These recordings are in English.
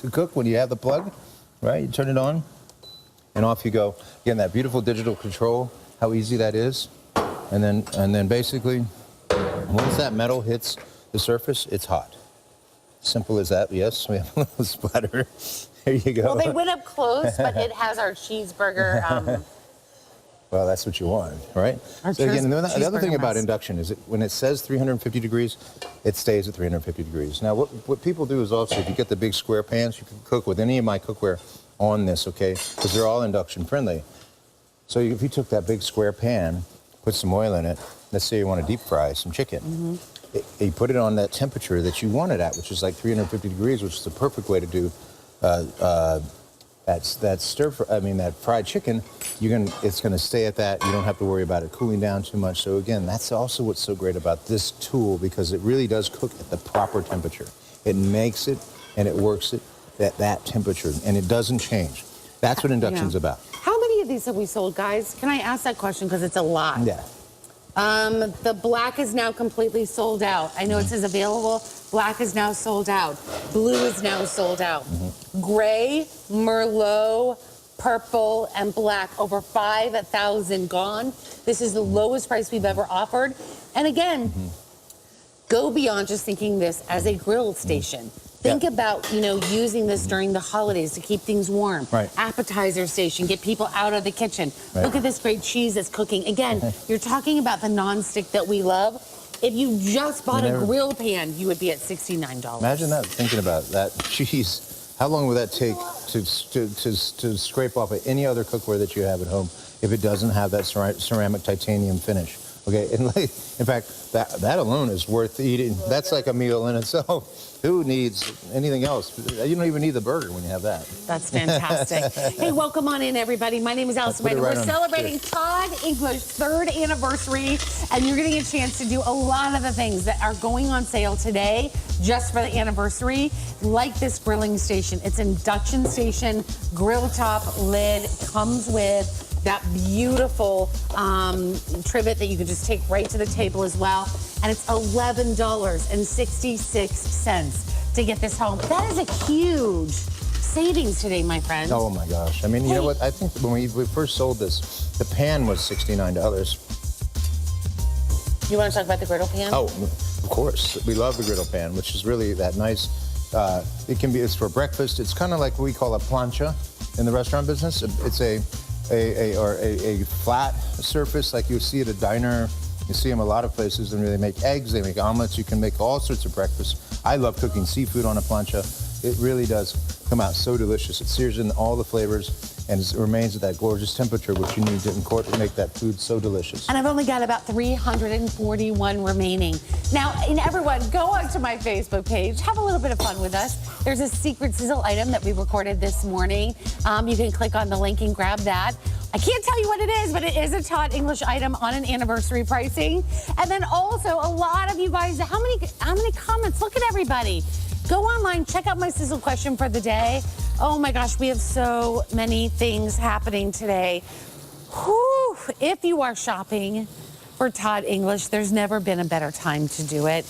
to cook when you have the plug, right? You turn it on, and off you go. Again, that beautiful digital control, how easy that is. And then basically, once that metal hits the surface, it's hot. Simple as that. Yes, we have a little splatter. There you go. Well, they went up close, but it has our cheeseburger. Well, that's what you want, right? So again, the other thing about induction is when it says 350 degrees, it stays at 350 degrees. Now, what people do is also, if you get the big square pans, you can cook with any of my cookware on this, okay? Because they're all induction friendly. So if you took that big square pan, put some oil in it, let's say you want to deep fry some chicken. You put it on that temperature that you want it at, which is like 350 degrees, which is the perfect way to do that fried chicken. It's gonna stay at that. You don't have to worry about it cooling down too much. So again, that's also what's so great about this tool, because it really does cook at the proper temperature. It makes it and it works it at that temperature, and it doesn't change. That's what induction's about. How many of these have we sold, guys? Can I ask that question, because it's a lot? Yeah. The black is now completely sold out. I know it says available. Black is now sold out. Blue is now sold out. Gray, Merlot, purple, and black, over 5,000 gone. This is the lowest price we've ever offered. And again, go beyond just thinking this as a grill station. Think about, using this during the holidays to keep things warm. Right. Appetizer station, get people out of the kitchen. Right. Look at this great cheese that's cooking. Again, you're talking about the nonstick that we love. If you just bought a grill pan, you would be at $69. Imagine that, thinking about that cheese. How long would that take to scrape off of any other cookware that you have at home if it doesn't have that ceramic titanium finish? Okay, and in fact, that alone is worth eating. That's like a meal in itself. Who needs anything else? You don't even need the burger when you have that. That's fantastic. Hey, welcome on in, everybody. My name is Allison Waggoner. We're celebrating Todd English's 3rd anniversary, and you're getting a chance to do a lot of the things that are going on sale today just for the anniversary, like this grilling station. It's an induction station, grill top lid, comes with that beautiful trivet that you can just take right to the table as well. And it's $11.66 to get this home. That is a huge savings today, my friends. Oh my gosh. I mean, you know what? I think when we first sold this, the pan was $69. You want to talk about the griddle pan? Oh, of course. We love the griddle pan, which is really that nice. It's for breakfast. It's kind of like what we call a plancha in the restaurant business. It's a flat surface like you see at a diner. You see them a lot of places, and they make eggs, they make omelets. You can make all sorts of breakfasts. I love cooking seafood on a plancha. It really does come out so delicious. It sears in all the flavors, and it remains at that gorgeous temperature which you need to make that food so delicious. And I've only got about 341 remaining. Now, everyone, go onto my Facebook page. Have a little bit of fun with us. There's a secret Sizzle item that we recorded this morning. You can click on the link and grab that. I can't tell you what it is, but it is a Todd English item on an anniversary pricing. And then also, a lot of you guys, how many comments? Look at everybody. Go online, check out my Sizzle question for the day. Oh my gosh, we have so many things happening today. Whew. If you are shopping for Todd English, there's never been a better time to do it.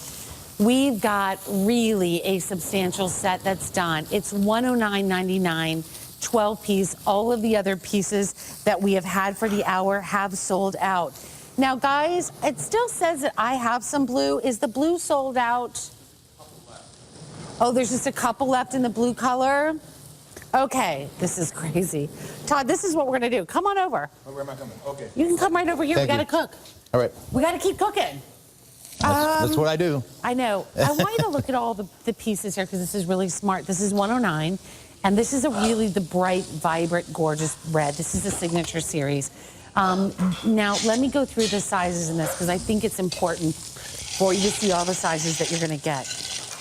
We've got really a substantial set that's done. It's $109.99. 12 piece. All of the other pieces that we have had for the hour have sold out. Now, guys, it still says that I have some blue. Is the blue sold out? Oh, there's just a couple left in the blue color? Okay, this is crazy. Todd, this is what we're going to do. Come on over. Oh, where am I coming? Okay. You can come right over here. We got to cook. All right. We got to keep cooking. That's what I do. I know. I want you to look at all the pieces here, because this is really smart. This is 109. And this is the bright, vibrant, gorgeous red. This is the signature series. Now, let me go through the sizes in this, because I think it's important for you to see all the sizes that you're going to get.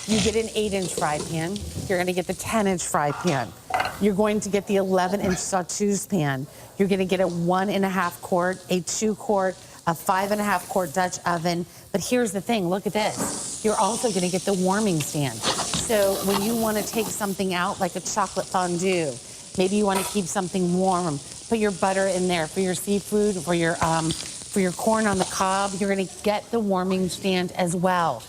You get an 8-inch fry pan. You're going to get the 10-inch fry pan. You're going to get the 11-inch sauteuse pan. You're going to get a 1.5 quart, a 2 quart, a 5.5 quart Dutch oven. But here's the thing, look at this. You're also going to get the warming stand. So when you want to take something out, like a chocolate fondue, maybe you want to keep something warm, put your butter in there for your seafood, for your corn on the cob, you're going to get the warming stand as well.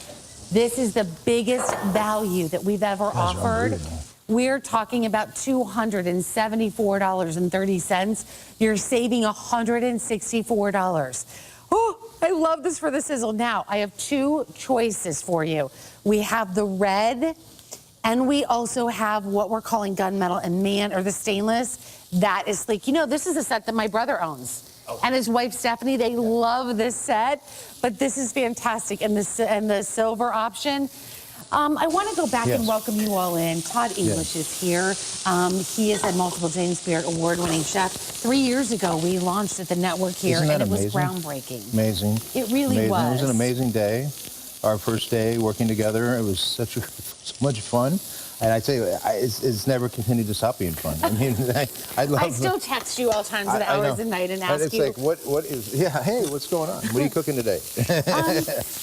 This is the biggest value that we've ever offered. we're talking about $274.30. You're saving $164. Oh, I love this for the Sizzle. Now, I have two choices for you. We have the red, and we also have what we're calling gunmetal, and man, or the stainless. That is sleek. You know, this is a set that my brother owns. And his wife, Stephanie, they love this set, but this is fantastic. And the silver option. I want to go back and welcome you all in. Todd English is here. He is a multiple James Beard award-winning chef. 3 years ago, we launched at the network here, and it was groundbreaking. Amazing. It really was. It was an amazing day. Our first day working together. It was so much fun. And I tell you, it's never continued to stop being fun. I mean, I love. I still text you all times and hours at night and ask you. It's like, what is? Yeah, hey, what's going on? What are you cooking today?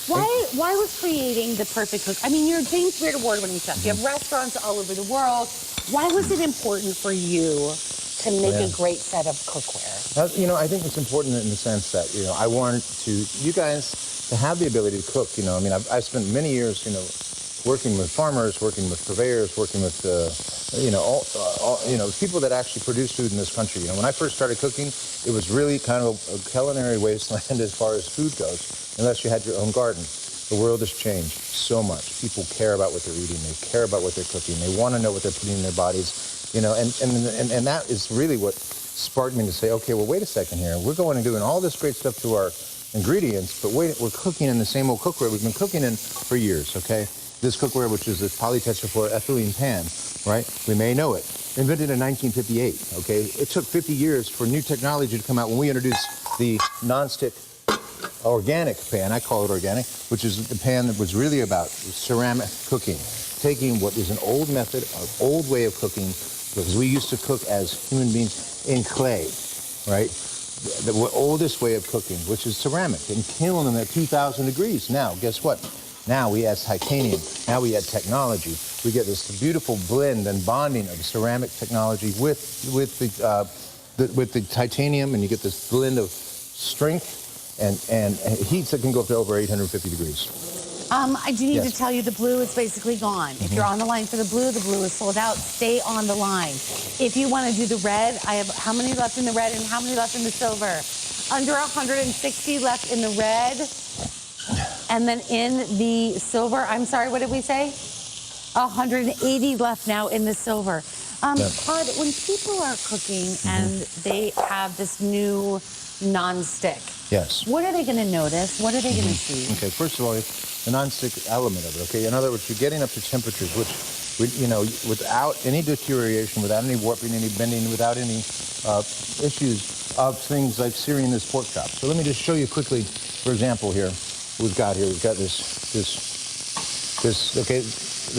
Why was creating the perfect cook? I mean, you're a James Beard award-winning chef. You have restaurants all over the world. Why was it important for you to make a great set of cookware? You know, I think it's important in the sense that I want you guys to have the ability to cook. I mean, I've spent many years, working with farmers, working with purveyors, working with, people that actually produce food in this country. When I first started cooking, it was really kind of a culinary wasteland as far as food goes, unless you had your own garden. The world has changed so much. People care about what they're eating. They care about what they're cooking. They want to know what they're putting in their bodies, and that is really what sparked me to say, okay, well, wait a second here. We're going and doing all this great stuff to our ingredients, but wait, we're cooking in the same old cookware we've been cooking in for years, okay? This cookware, which is this polytetrafluoroethylene pan, right? We may know it. Invented in 1958, okay? It took 50 years for new technology to come out when we introduced the nonstick organic pan, I call it organic, which is the pan that was really about ceramic cooking, taking what is an old method, an old way of cooking, because we used to cook as human beings in clay, right? The oldest way of cooking, which is ceramic, and killing them at 2,000 degrees. Now, guess what? Now we add titanium. Now we add technology. We get this beautiful blend and bonding of ceramic technology with the titanium, and you get this blend of strength and heats that can go up to over 850 degrees. I do need to tell you the blue is basically gone. If you're on the line for the blue is sold out. Stay on the line. If you want to do the red, I have how many left in the red and how many left in the silver? Under 160 left in the red. And then in the silver, I'm sorry, what did we say? 180 left now in the silver. Todd, when people are cooking and they have this new non-stick, what are they going to notice? What are they going to see? Okay, first of all, the non-stick element of it, okay? In other words, you're getting up to temperatures which, without any deterioration, without any warping, any bending, without any issues of things like searing this pork chop. So let me just show you quickly, for example, here. We've got this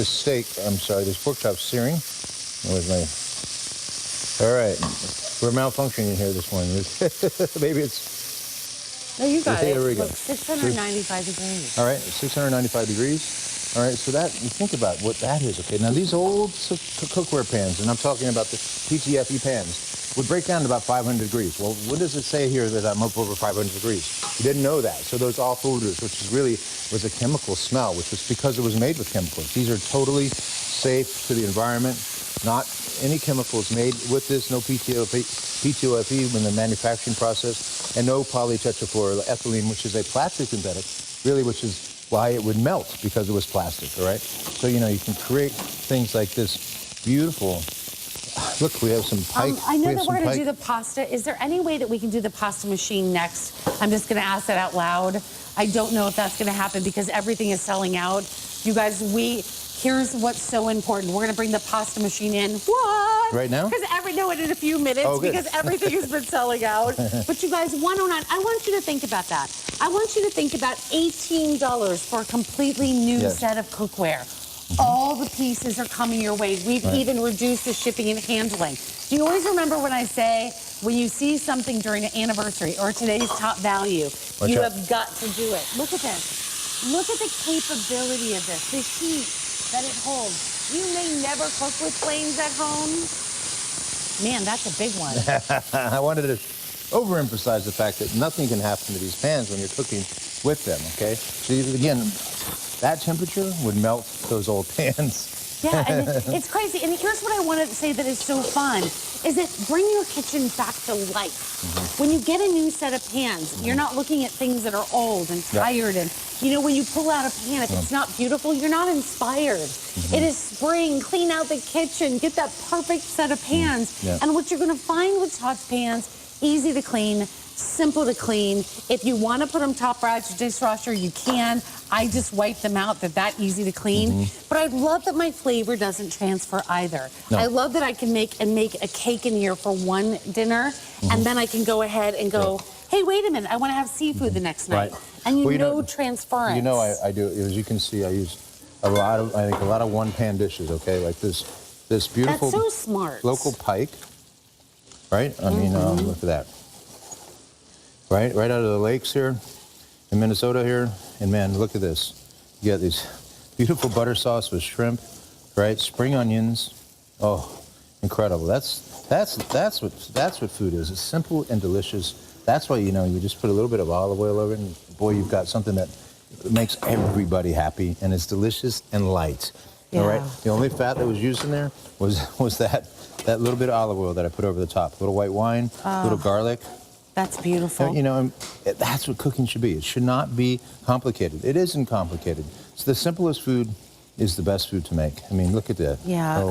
steak, this pork chop searing. Where's my, all right, we're malfunctioning here this morning. Maybe it's, no, you got it. There we go. Look, 695 degrees. All right, 695 degrees. All right, so that, you think about what that is, okay? Now these old cookware pans, and I'm talking about the PTFE pans, would break down to about 500 degrees. Well, what does it say here that I'm up over 500 degrees? You didn't know that. So those off odors, which is really was a chemical smell, which was because it was made with chemicals. These are totally safe to the environment. Not any chemicals made with this, no PTOFE in the manufacturing process, and no polytetrafluoroethylene, which is a plastic synthetic, really, which is why it would melt, because it was plastic, all right? So, you can create things like this beautiful. Look, we have some pike. I know that we're going to do the pasta. Is there any way that we can do the pasta machine next? I'm just going to ask that out loud. I don't know if that's going to happen because everything is selling out. You guys, here's what's so important. We're going to bring the pasta machine in. What? Right now? Because in a few minutes, because everything has been selling out. But you guys, 109, I want you to think about that. I want you to think about $18 for a completely new set of cookware. All the pieces are coming your way. We've even reduced the shipping and handling. Do you always remember when I say, when you see something during an anniversary or today's top value, you have got to do it. Look at this. Look at the capability of this, the heat that it holds. You may never cook with flames at home. Man, that's a big one. I wanted to overemphasize the fact that nothing can happen to these pans when you're cooking with them, okay? So again, that temperature would melt those old pans Yeah, and it's crazy. And here's what I wanted to say that is so fun, is that bring your kitchen back to life. When you get a new set of pans, you're not looking at things that are old and tired. And, you know, when you pull out a pan, if it's not beautiful, you're not inspired. It is spring. Clean out the kitchen. Get that perfect set of pans. And what you're going to find with Todd's pans, easy to clean, simple to clean. If you want to put them top right to dishwasher, you can. I just wipe them out. They're that easy to clean. But I love that my flavor doesn't transfer either. I love that I can make a cake in here for one dinner, and then I can go ahead and go, hey, wait a minute, I want to have seafood the next night. And you know transference. You know, I do. As you can see, I use a lot of one-pan dishes. Okay, like this beautiful. That's so smart. Local pike. Right. I mean, look at that. Right out of the lakes here in Minnesota here. And man, look at this. You got these beautiful butter sauce with shrimp, right? Spring onions. Oh, incredible. That's what food is. It's simple and delicious. That's why, you know, you just put a little bit of olive oil over it, and boy, you've got something that makes everybody happy, and it's delicious and light. All right. The only fat that was used in there was that little bit of olive oil that I put over the top. A little white wine, a little garlic. That's beautiful. You know, that's what cooking should be. It should not be complicated. It isn't complicated. It's the simplest food is the best food to make. I mean, look at that. Yeah, oh,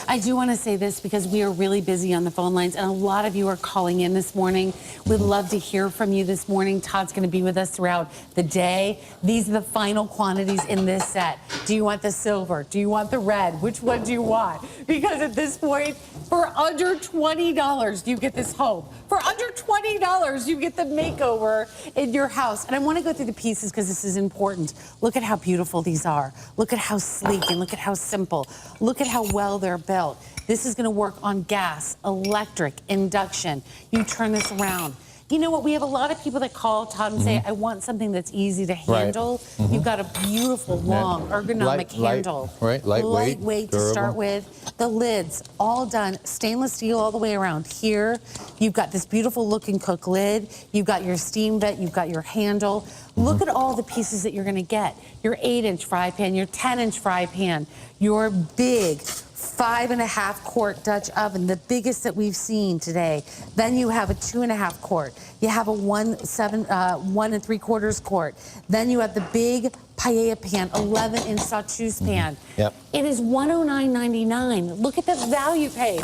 I do want to say this because we are really busy on the phone lines, and a lot of you are calling in this morning. We'd love to hear from you this morning. Todd's going to be with us throughout the day. These are the final quantities in this set. Do you want the silver? Do you want the red? Which one do you want? Because at this point, for under $20, you get this home. For under $20, you get the makeover in your house. And I want to go through the pieces because this is important. Look at how beautiful these are. Look at how sleek and look at how simple. Look at how well they're built. This is going to work on gas, electric, induction. You turn this around. You know what? We have a lot of people that call Todd and say, I want something that's easy to handle. You've got a beautiful, long, ergonomic handle. Lightweight, to start with. The lids, all done. Stainless steel all the way around here. You've got this beautiful looking cook lid. You've got your steam vent. You've got your handle. Look at all the pieces that you're going to get. Your 8-inch fry pan, your 10-inch fry pan, your big 5.5 quart Dutch oven, the biggest that we've seen today. Then you have a 2.5 quart. You have a 1 3/4 quart. Then you have the big paella pan, 11-inch sauteuse pan. It is $109.99. Look at the value page.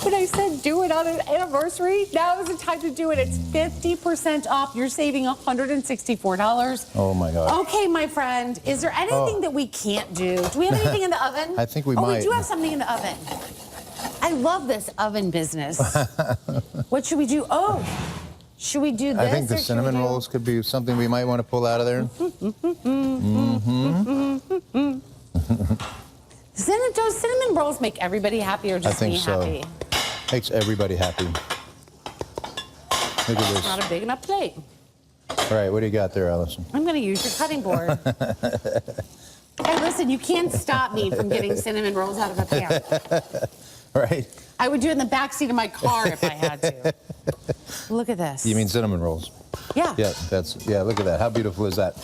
When I said do it on an anniversary, now is the time to do it. It's 50% off. You're saving $164. Oh my God. Okay, my friend, is there anything that we can't do? Do we have anything in the oven? I think we might. Oh, we do have something in the oven. I love this oven business. What should we do? Oh, should we do this? I think the cinnamon rolls could be something we might want to pull out of there. Does cinnamon rolls make everybody happy or just me happy? Makes everybody happy. Look at this. It's not a big enough plate. All right, what do you got there, Allison? I'm going to use your cutting board. Hey, listen, you can't stop me from getting cinnamon rolls out of a pan. Right. I would do it in the back seat of my car if I had to. Look at this. You mean cinnamon rolls? Yeah. Yeah, look at that. How beautiful is that?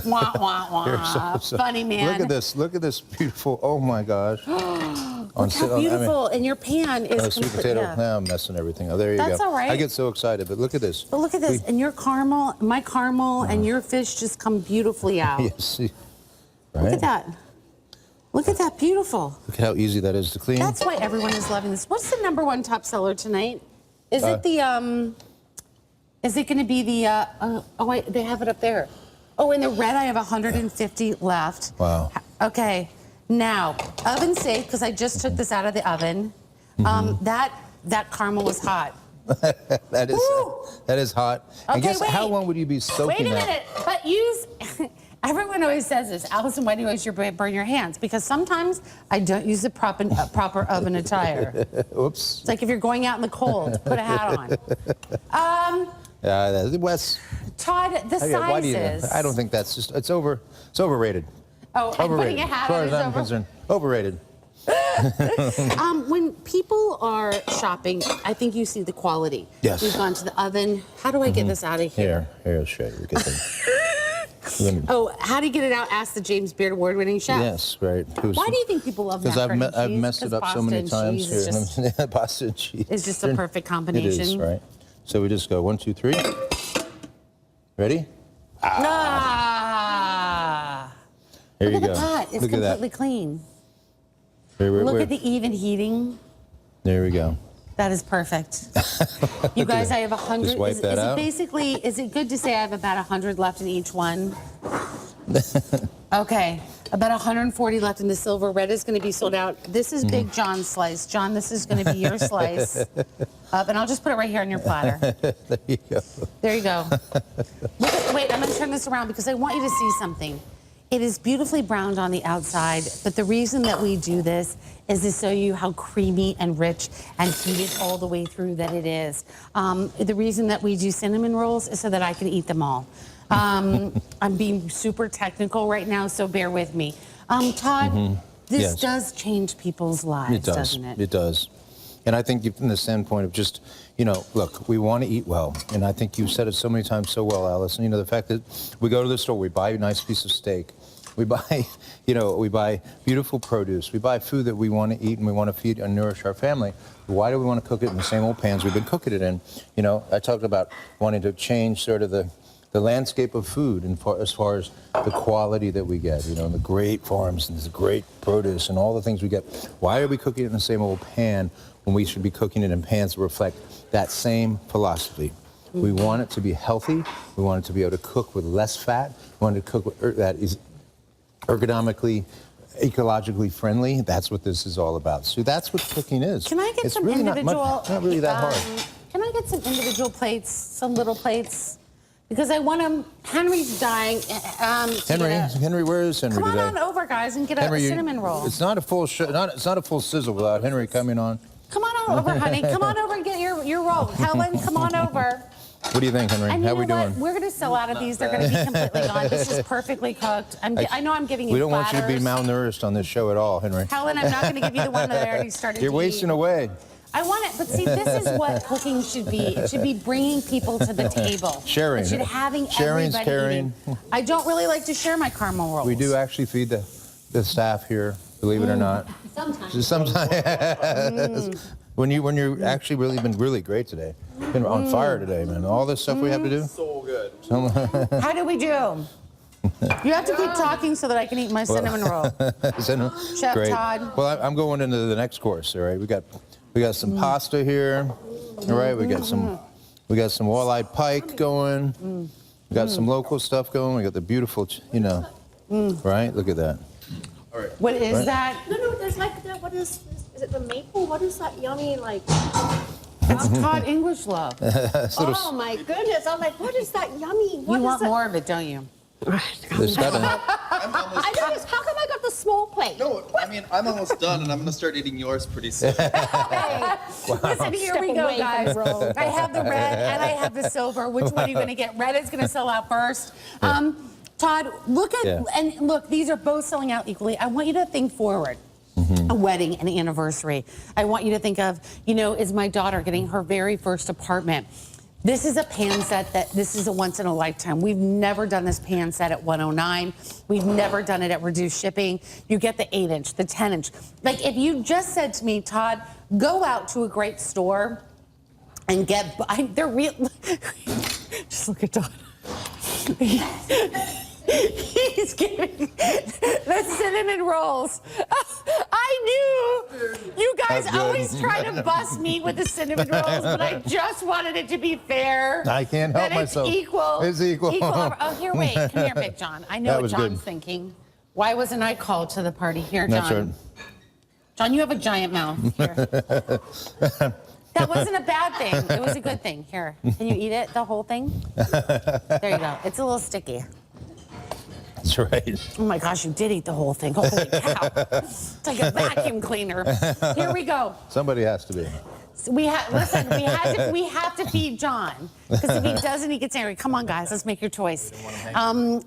Wah, wah, wah. Funny man. Look at this beautiful, oh my gosh. Look how beautiful, and your pan is sweet potato. Now I'm messing everything up. There you go. That's all right. I get so excited, but look at this. But look at this, and your caramel, my caramel, and your fish just come beautifully out. Yes. Right? Look at that. Look at that, beautiful. Look at how easy that is to clean. That's why everyone is loving this. What's the #1 top seller tonight? Is it the, is it going to be the, oh wait, they have it up there. Oh, in the red, I have 150 left. Wow. Okay, now, oven safe, because I just took this out of the oven. That caramel was hot. that is hot. Okay, and guess wait. How long would you be soaking that? Wait a minute, but use, everyone always says this, Allison, why do you always burn your hands? Because sometimes I don't use the proper oven attire. Oops. It's like if you're going out in the cold, put a hat on. Wes. Todd, the sizes. I don't think that's just, it's overrated. Oh, I'm putting a hat on. As far as I'm concerned, overrated. When people are shopping, I think you see the quality. Yes. We've gone to the oven. How do I get this out of here? Here, I'll show you. Get them. Oh, how do you get it out? Ask the James Beard award-winning chef. Yes, right. Why do you think people love macaroni and cheese? I've messed it up so many times here. Pasta and cheese. It's just a perfect combination. It is, right? So we just go 1, 2, 3. Ready? There you Look go. at the pot. It's Look at completely that. clean. Look Look at the even heating. There we go. That is perfect. You guys, I have 100. Just wipe that out. Is it good to say I have about 100 left in each one? Okay, about 140 left in the silver. Red is going to be sold out. This is Big John's slice. John, this is going to be your slice. And I'll just put it right here on your platter. There you go. There you go. Wait, I'm going to turn this around because I want you to see something. It is beautifully browned on the outside, but the reason that we do this is to show you how creamy and rich and heated all the way through that it is. The reason that we do cinnamon rolls is so that I can eat them all. I'm being super technical right now, so bear with me. Todd, this does change people's lives, doesn't it? It does. And I think from the standpoint of just, look, we want to eat well. And I think you've said it so many times so well, Allison. The fact that we go to the store, we buy a nice piece of steak. We buy, we buy beautiful produce. We buy food that we want to eat and we want to feed and nourish our family. Why do we want to cook it in the same old pans we've been cooking it in? I talked about wanting to change sort of the landscape of food and as far as the quality that we get, and the great farms and the great produce and all the things we get. Why are we cooking it in the same old pan when we should be cooking it in pans that reflect that same philosophy? We want it to be healthy. We want it to be able to cook with less fat. We want it to cook with, that is ergonomically, ecologically friendly. That's what this is all about. So that's what cooking is. Can I get it's some really individual? Not really that hard. Can I get some individual plates, some little plates? Because I want them. Henry's dying. Henry, where is Henry today? Come on over, guys, and get a cinnamon roll. It's not a full it's not a full sizzle without Henry coming on. Come on over, honey. Come on over and get your roll. Helen, come on over. What do you think, Henry? How are we doing? We're going to sell out of these. They're going to be completely gone. This is perfectly cooked. I know I'm giving you We don't platters. want you to be malnourished on this show at all, Henry. Helen, I'm not going to give you the one that I already started You're wasting away. I want it, but see, this is what cooking should be. It should be bringing people to the table. Sharing. It should having Sharing's everybody caring. eating. I don't really like to share my caramel rolls. We do actually feed the staff here, believe it or not. Sometimes. Sometimes. When you're actually been really great today. Been on fire today, man. All this stuff we have to do. So good. How do we do? You have to keep talking so that I can eat my cinnamon roll. Chef Great. Todd. Well, I'm going into the next course. All right, we got some pasta here. All right, we got some walleye pike going. We got some local stuff going. We got the beautiful, right? Look at that. All right. What is that? No, there's like that. What is it the maple? What is that yummy like? It's Todd English love. Oh my goodness! I'm like, what is that yummy? What You is want that? more of it, don't you? There's got I noticed. How come I got the small plate? No, I mean, I'm almost done, and I'm going to start eating yours pretty soon. Listen, here we go, guys. I have the red and I have the silver. Which one are you going to get? Red is going to sell out first. Todd, look at these are both selling out equally. I want you to think forward. A wedding, an anniversary. I want you to think of, is my daughter getting her very first apartment? This is a pan set this is a once in a lifetime. We've never done this pan set at 109. We've never done it at reduced shipping. You get the 8-inch, the 10-inch. Like if you just said to me, Todd, go out to a great store and they're real. Just look at Todd. He's giving the cinnamon rolls. I knew you guys always try to bust me with the cinnamon rolls, but I just wanted it to be fair. I can't help myself. It's equal. It's equal. Oh, here, wait. Come here, Big John. I know That what was John's good. thinking. Why wasn't I called to the party? Here, John. That's right. John, you have a giant mouth. Here. That wasn't a bad thing. It was a good thing. Here. Can you eat it, the whole thing? There you go. It's a little sticky. That's right. Oh my gosh, you did eat the whole thing. Holy cow. It's like a vacuum cleaner. Here we go. Somebody has to be. Listen, we have to feed John, because if he doesn't, he gets angry. Come on, guys, let's make your choice.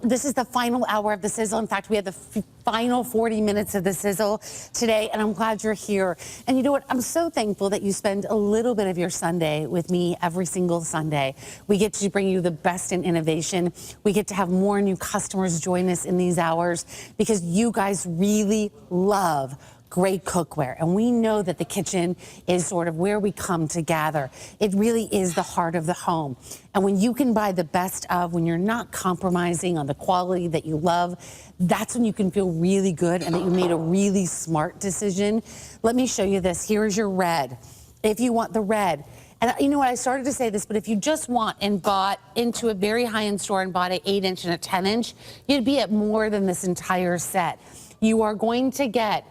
This is the final hour of the Sizzle. In fact, we have the final 40 minutes of the Sizzle today, and I'm glad you're here. And you know what? I'm so thankful that you spend a little bit of your Sunday with me every single Sunday. We get to bring you the best in innovation. We get to have more new customers join us in these hours, because you guys really love great cookware. And we know that the kitchen is sort of where we come to gather. It really is the heart of the home. And when you can buy the best of, when you're not compromising on the quality that you love, that's when you can feel really good and that you made a really smart decision. Let me show you this. Here is your red. If you want the red. And you know what, I started to say this, but if you just want and bought into a very high-end store and bought an 8-inch and a 10-inch, you'd be at more than this entire set. You are going to get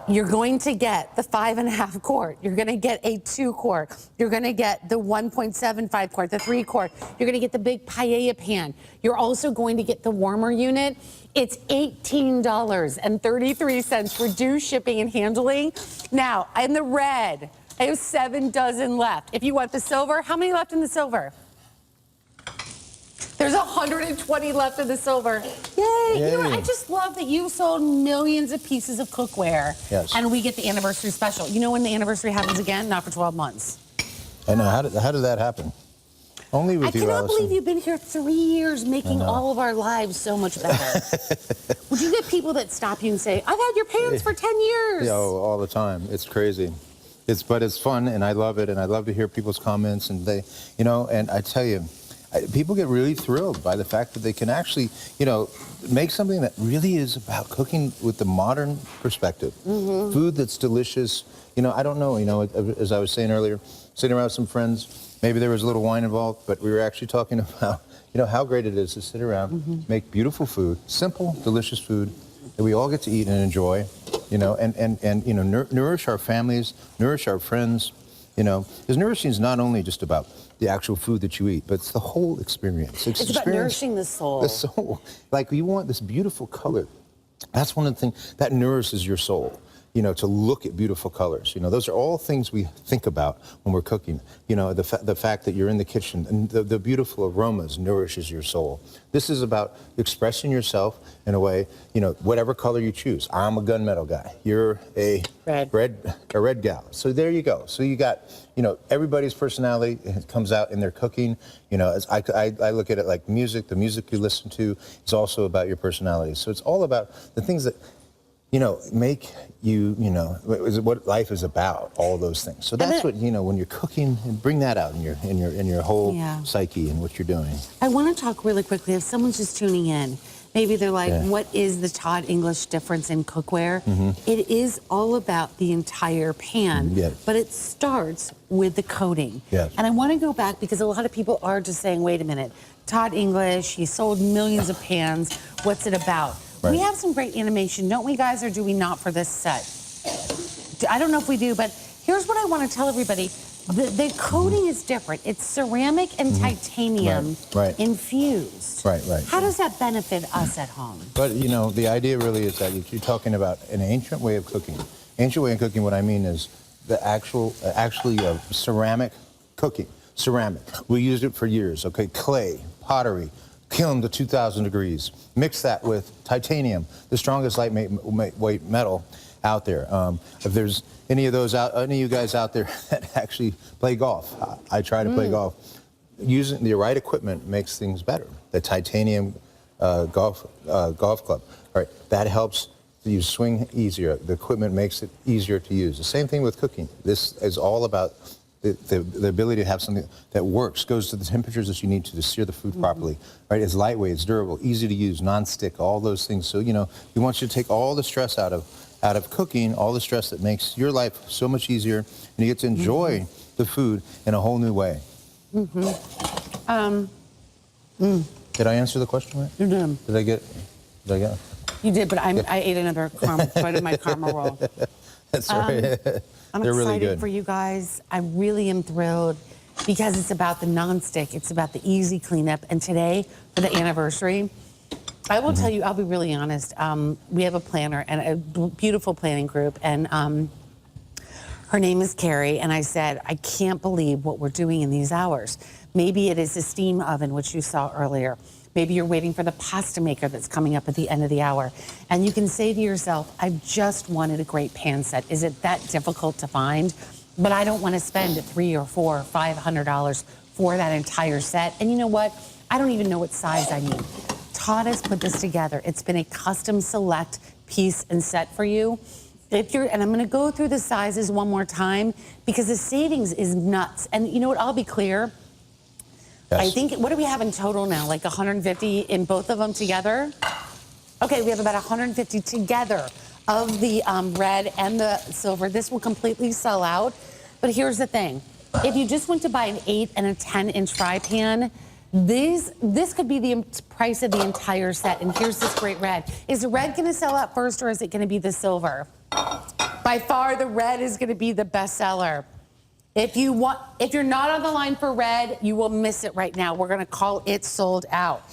You're going to get the 5.5 quart. You're going to get a 2 quart. You're going to get the 1.75 quart, the 3 quart. You're going to get the big paella pan. You're also going to get the warmer unit. It's $18.33, reduced shipping and handling. Now, in the red, I have 7 dozen left. If you want the silver, how many left in the silver? There's 120 left in the silver. Yay. You know what? I just love that you've sold millions of pieces of cookware. Yes. And we get the anniversary special. You know when the anniversary happens again? Not for 12 months. I know. How did that happen? Only with you, I cannot Allison. believe you've been here 3 years, making all of our lives so much better. Would you get people that stop you and say, I've had your pants for 10 years? All the time. It's crazy. But it's fun, and I love it, and I love to hear people's comments, and they, and I tell you, people get really thrilled by the fact that they can actually, make something that really is about cooking with the modern perspective. Mm-hmm. Food that's delicious. I don't know, as I was saying earlier, sitting around with some friends, maybe there was a little wine involved, but we were actually talking about, how great it is to sit around, make beautiful food, simple, delicious food that we all get to eat and enjoy, and nourish our families, nourish our friends, because nourishing is not only just about the actual food that you eat, but it's the whole experience. It's about nourishing the soul. The soul. Like, you want this beautiful color. That's one of the things that nourishes your soul, to look at beautiful colors. Those are all things we think about when we're cooking. The fact that you're in the kitchen and the beautiful aromas nourishes your soul. This is about expressing yourself in a way, whatever color you choose. I'm a gunmetal guy. You're a red gal. So there you go. So you got, everybody's personality comes out in their cooking. As I look at it like music. The music you listen to is also about your personality. So it's all about the things that, make you, is what life is about, all those things. So that's what, when you're cooking, bring that out in your whole psyche and what you're doing. I want to talk really quickly. If someone's just tuning in, maybe they're like, what is the Todd English difference in cookware? Mm-hmm. It is all about the entire pan, but it starts with the coating. Yes. And I want to go back because a lot of people are just saying, wait a minute, Todd English, he sold millions of pans. What's it about? Right. We have some great animation, don't we, guys, or do we not for this set? I don't know if we do, but here's what I want to tell everybody. The coating is different. It's ceramic and titanium infused. Right. How does that benefit us at home? But, the idea really is that you're talking about an ancient way of cooking. Ancient way of cooking, what I mean is the actually ceramic cooking. Ceramic. We used it for years, okay? Clay, pottery, kiln to 2,000 degrees. Mix that with titanium, the strongest lightweight metal out there. If there's any of you guys out there that actually play golf, I try to play golf. Using the right equipment makes things better. The titanium golf club, all right, that helps you swing easier. The equipment makes it easier to use. The same thing with cooking. This is all about the ability to have something that works, goes to the temperatures that you need to sear the food properly, right? It's lightweight, it's durable, easy to use, non-stick, all those things. So, we want you to take all the stress out of cooking, all the stress that makes your life so much easier, and you get to enjoy the food in a whole new way. Did I answer the question right? You did. Did I get it? You did, but I ate another bite of my caramel roll. That's right. I'm They're excited really good. for you guys. I really am thrilled because it's about the non-stick. It's about the easy cleanup. And today, for the anniversary, I will tell you, I'll be really honest. We have a planner and a beautiful planning group. And Her name is Carrie, and I said, I can't believe what we're doing in these hours. Maybe it is the steam oven, which you saw earlier. Maybe you're waiting for the pasta maker that's coming up at the end of the hour. And you can say to yourself, I just wanted a great pan set. Is it that difficult to find? But I don't want to spend $300 or $400 or $500 for that entire set. And you know what? I don't even know what size I need. Todd has put this together. It's been a custom select piece and set for you. And I'm going to go through the sizes one more time because the savings is nuts. And you know what? I'll be clear. Yes. I think, what do we have in total now? Like 150 in both of them together? Okay, we have about 150 together of the red and the silver. This will completely sell out. But here's the thing. If you just went to buy an 8 and a 10-inch fry pan, this could be the price of the entire set. And here's this great red. Is the red going to sell out first, or is it going to be the silver? By far, the red is going to be the best seller. If you're not on the line for red, you will miss it right now. We're going to call it sold out.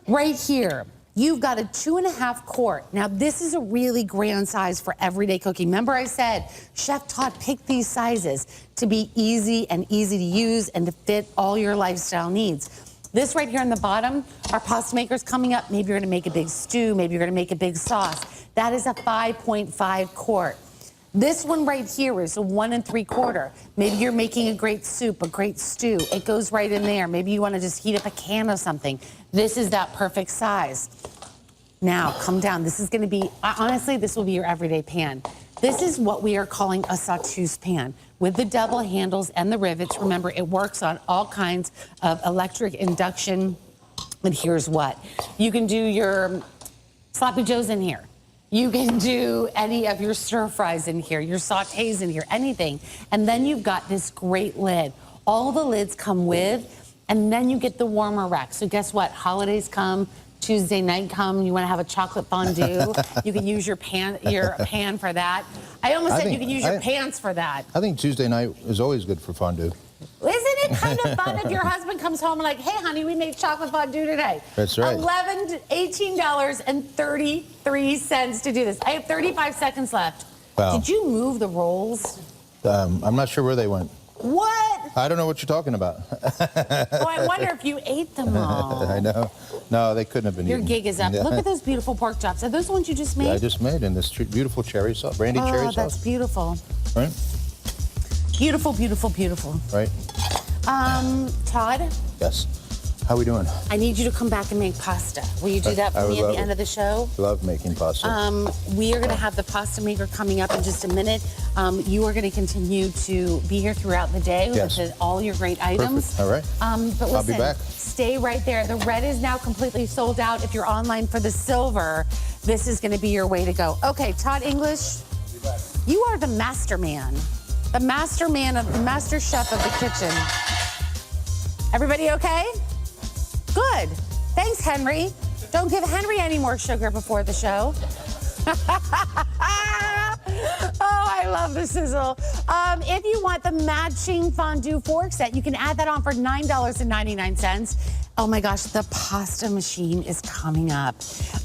Right here, you've got a 2.5 quart. Now, this is a really grand size for everyday cooking. Remember I said, Chef Todd picked these sizes to be easy and easy to use and to fit all your lifestyle needs. This right here on the bottom, our pasta maker's coming up. Maybe you're going to make a big stew. Maybe you're going to make a big sauce. That is a 5.5 quart. This one right here is a 1 3/4. Maybe you're making a great soup, a great stew. It goes right in there. Maybe you want to just heat up a can of something. This is that perfect size. Now, come down. This is going to be, honestly, this will be your everyday pan. This is what we are calling a sauteuse pan with the double handles and the rivets. Remember, it works on all kinds of electric induction. And here's what. You can do your sloppy joes in here. You can do any of your stir fries in here, your sautés in here, anything. And then you've got this great lid. All the lids come with, and then you get the warmer rack. So guess what? Holidays come, Tuesday night come, you want to have a chocolate fondue. You can use your pan for that. I almost said you can use your pants for that. I think Tuesday night is always good for fondue. Isn't it kind of fun if your husband comes home and like, hey, honey, we made chocolate fondue today? That's right. $18.33 to do this. I have 35 seconds left. Wow. Did you move the rolls? I'm not sure where they went. What? I don't know what you're talking about. Oh, I wonder if you ate them all. I know. No, they couldn't have been Your eaten. gig is up. Yeah. Look at those beautiful pork chops. Are those the ones you just made? Yeah, I just made in this beautiful cherry sauce, brandy cherry sauce. Oh, that's beautiful. Right? Beautiful, beautiful, beautiful. Right? Todd? Yes. How we doing? I need you to come back and make pasta. Will you do that for me at the end of the show? Love making pasta. We are going to have the pasta maker coming up in just a minute. You are going to continue to be here throughout the day with all your great items. Perfect. All right. But listen, I'll be back. Stay right there. The red is now completely sold out. If you're online for the silver, this is going to be your way to go. Okay, Todd English, you are the master man. The master man of the master chef of the kitchen. Everybody okay? Good. Thanks, Henry. Don't give Henry any more sugar before the show. Oh, I love the Sizzle. If you want the matching fondue fork set, you can add that on for $9.99. Oh my gosh, the pasta machine is coming up.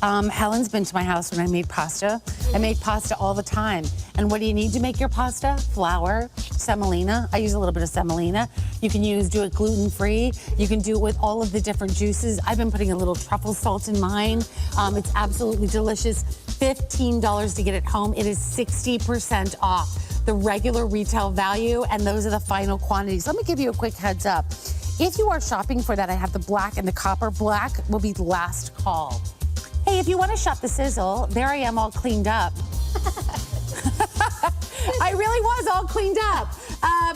Helen's been to my house when I made pasta. I make pasta all the time. And what do you need to make your pasta? Flour, semolina. I use a little bit of semolina. You can do it gluten-free. You can do it with all of the different juices. I've been putting a little truffle salt in mine. It's absolutely delicious. $15 to get it home. It is 60% off the regular retail value, and those are the final quantities. Let me give you a quick heads up. If you are shopping for that, I have the black and the copper. Black will be the last call. Hey, if you want to shop the Sizzle, there I am all cleaned up. I really was all cleaned up.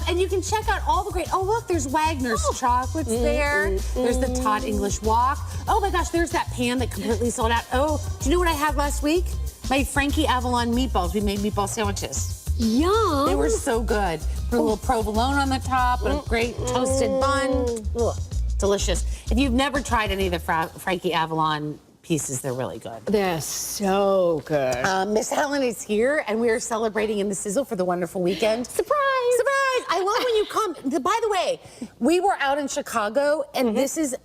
And you can check out all the great, oh look, there's Waggoner's chocolates there. There's the Todd English Wok. Oh my gosh, there's that pan that completely sold out. Oh, do you know what I had last week? My Frankie Avalon meatballs. We made meatball sandwiches. Yum. They were so good. Put a little provolone on the top and a great toasted bun. Ugh, delicious. If you've never tried any of the Frankie Avalon pieces, they're really good. They're so good. Miss Helen is here, and we are celebrating in the Sizzle for the wonderful weekend. Surprise! Surprise! I love when you come. By the way, we were out in Chicago, and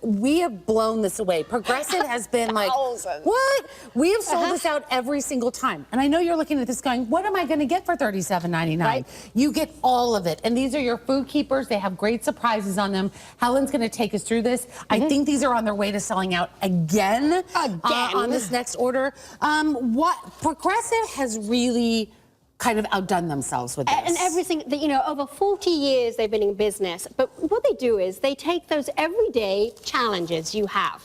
we have blown this away. Progressive has been like, Thousands. what? We have sold this out every single time. And I know you're looking at this going, what am I going to get for $37.99? Right. You get all of it. And these are your food keepers. They have great surprises on them. Helen's going to take us through this. I think these are on their way to selling out again. On this next order. What Progressive has really kind of outdone themselves with this. And everything, that, you know, over 40 years they've been in business. But what they do is they take those everyday challenges you have.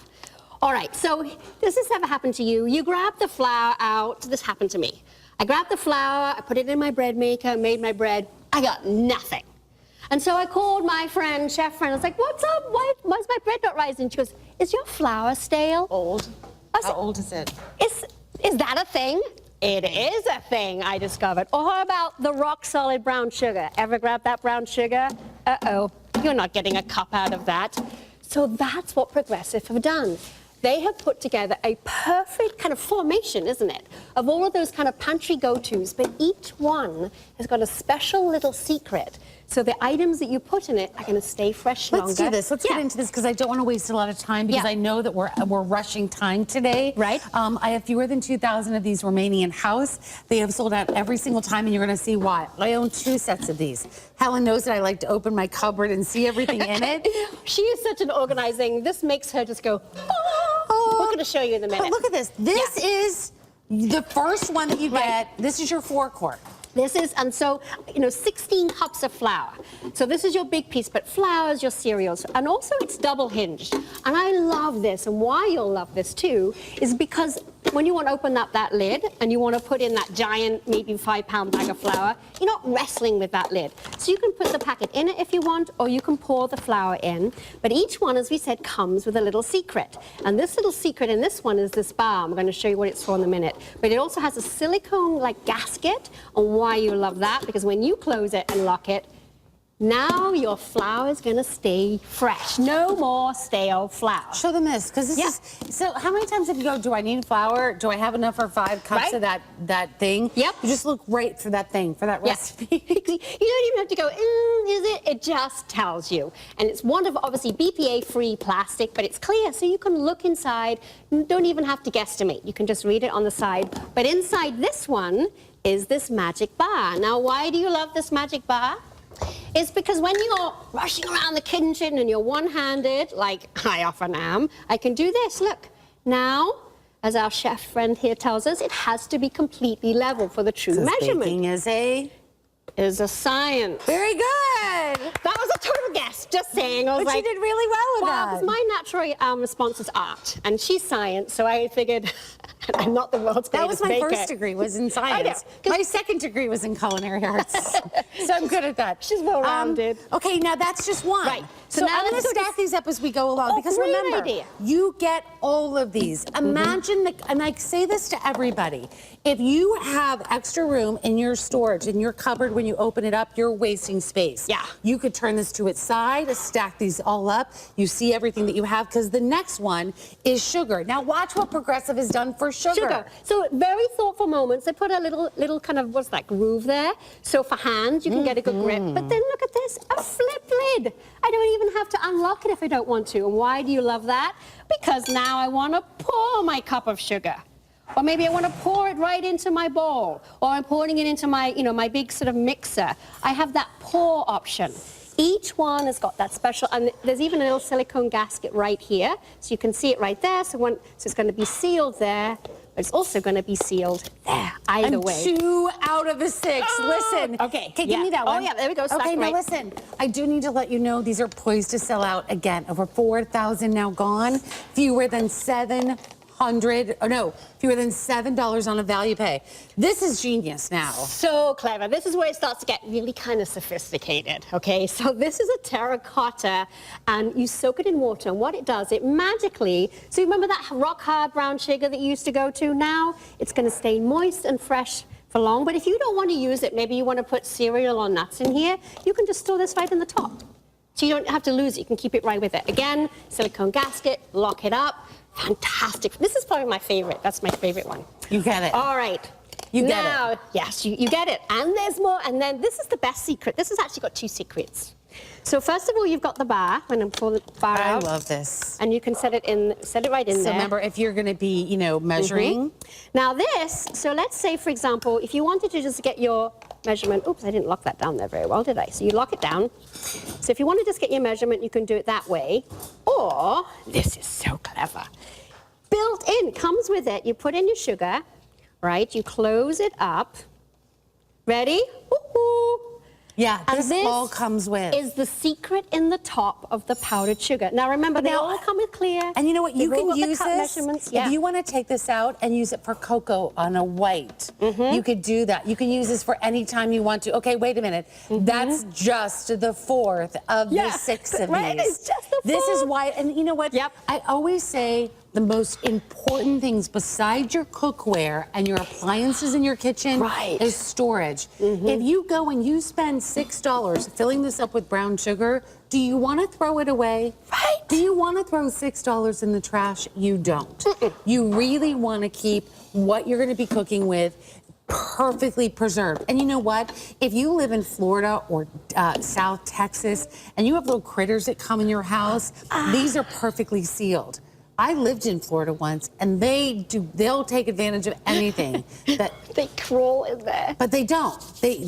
All right, so does this ever happen to you? You grab the flour out. This happened to me. I grabbed the flour, I put it in my bread maker, made my bread. I got nothing. And so I called my friend, chef friend. I was like, what's up? Why's my bread not rising? She goes, is your flour stale? Old. I said, How old is it? Is that a thing? It is a thing, I discovered. Or how about the rock solid brown sugar? Ever grab that brown sugar? Uh-oh, you're not getting a cup out of that. So that's what Progressive have done. They have put together a perfect kind of formation, isn't it, of all of those kind of pantry go-tos, but each one has got a special little secret. So the items that you put in it are going to stay fresh longer. Let's do this. Let's get into this because I don't want to waste a lot of time because I know that we're rushing time today. Right. I have fewer than 2,000 of these remaining in house. They have sold out every single time, and you're going to see why. I own 2 sets of these. Helen knows that I like to open my cupboard and see everything in it. She is such an organizing. This makes her just go, oh. We're going to show you in a minute. But look at this. This is the first one that you get. This is your forecourt. This is, and so, you know, 16 cups of flour. So this is your big piece, but flours, your cereals, and also it's double hinged. And I love this, and why you'll love this too, is because when you want to open up that lid and you want to put in that giant, maybe 5-pound bag of flour, you're not wrestling with that lid. So you can put the packet in it if you want, or you can pour the flour in. But each one, as we said, comes with a little secret. And this little secret in this one is this bar. I'm going to show you what it's for in a minute. But it also has a silicone-like gasket, and why you love that, because when you close it and lock it, now your flour is going to stay fresh. No more stale flour. Show them this, because this is, so how many times have you go, do I need flour? Do I have enough for 5 cups of that thing? Yep. You just look right for that thing, for that recipe. You don't even have to go, is it? It just tells you. And it's wonderful, obviously BPA-free plastic, but it's clear, so you can look inside. You don't even have to guesstimate. You can just read it on the side. But inside this one is this magic bar. Now, why do you love this magic bar? It's because when you're rushing around the kitchen and you're one-handed, like I often am, I can do this. Look, now, as our chef friend here tells us, it has to be completely level for the true measurement. Baking is a science. Very good. That was a total guess, just saying. I was But you like, did really well with that. because my natural response is art, and she's science, so I figured I'm not the world's That was greatest my baker. first degree, was in science. 'cause- My second degree was in culinary arts. So I'm good at that. She's well-rounded. Okay, now that's just one. Right. So, So now I'm going to let's go to- stack these up as we go along, Oh, because great remember, idea. you get all of these. Imagine, and I say this to everybody, if you have extra room in your storage, in your cupboard, when you open it up, you're wasting space. Yeah. You could turn this to its side, stack these all up. You see everything that you have, because the next one is sugar. Now watch what Progressive has done for sugar. So very thoughtful moments. They put a little kind of, what's that, groove there. So for hands, you can get a good grip. But then look at this, a flip lid. I don't even have to unlock it if I don't want to. And why do you love that? Because now I want to pour my cup of sugar. Or maybe I want to pour it right into my bowl. Or I'm pouring it into my, my big sort of mixer. I have that pour option. Each one has got that special, and there's even a little silicone gasket right here. So you can see it right there. So it's going to be sealed there. But it's also going to be sealed there, either way. 2 out of the 6. Listen. Okay, Give me that one. Oh, yeah, there we go. Okay, now Right. listen. I do need to let you know these are poised to sell out again. Over 4,000 now gone. Fewer than $7 on a value pay. This is genius now. So clever. This is where it starts to get really kind of sophisticated, okay? So this is a terracotta, and you soak it in water, and what it does, it magically, so you remember that rock hard brown sugar that you used to go to? Now it's going to stay moist and fresh for long, but if you don't want to use it, maybe you want to put cereal or nuts in here, you can just store this right in the top. So you don't have to lose it, you can keep it right with it. Again, silicone gasket, lock it up. Fantastic. This is probably my favorite. That's my favorite one. You get it. All right. You get now, it. yes, you get it. And there's more. And then this is the best secret. This has actually got 2 secrets. So first of all, you've got the bar. When I'm pull the bar I out. love this. And you can set it right in So there. remember, if you're going to be, you know, measuring. Now this, so let's say, for example, if you wanted to just get your measurement, oops, I didn't lock that down there very well, did I? So you lock it down. So if you want to just get your measurement, you can do it that way. Or, this is so clever. Built in, comes with it, you put in your sugar, right? You close it up. Ready? Woo-hoo. Yeah, And this all comes with. is the secret in the top of the powdered sugar. Now remember, they all come with clear. And you know what? You They've all can got the use cup this. measurements. Yeah. If you want to take this out and use it for cocoa on a white, you could do that. You can use this for any time you want to. Okay, wait a minute. That's just the 4th of the 6 of right, these. it's just the This is 4th. why, and you know what? Yep. I always say the most important things besides your cookware and your appliances in your kitchen Right. is storage. If you go and you spend $6 filling this up with brown sugar, do you want to throw it away? Right. Do you want to throw $6 in the trash? You don't. You really want to keep what you're going to be cooking with perfectly preserved. And you know what? If you live in Florida or South Texas and you have little critters that come in your house, these are perfectly sealed. I lived in Florida once, and they'll take advantage of anything that They crawl in there. but they don't.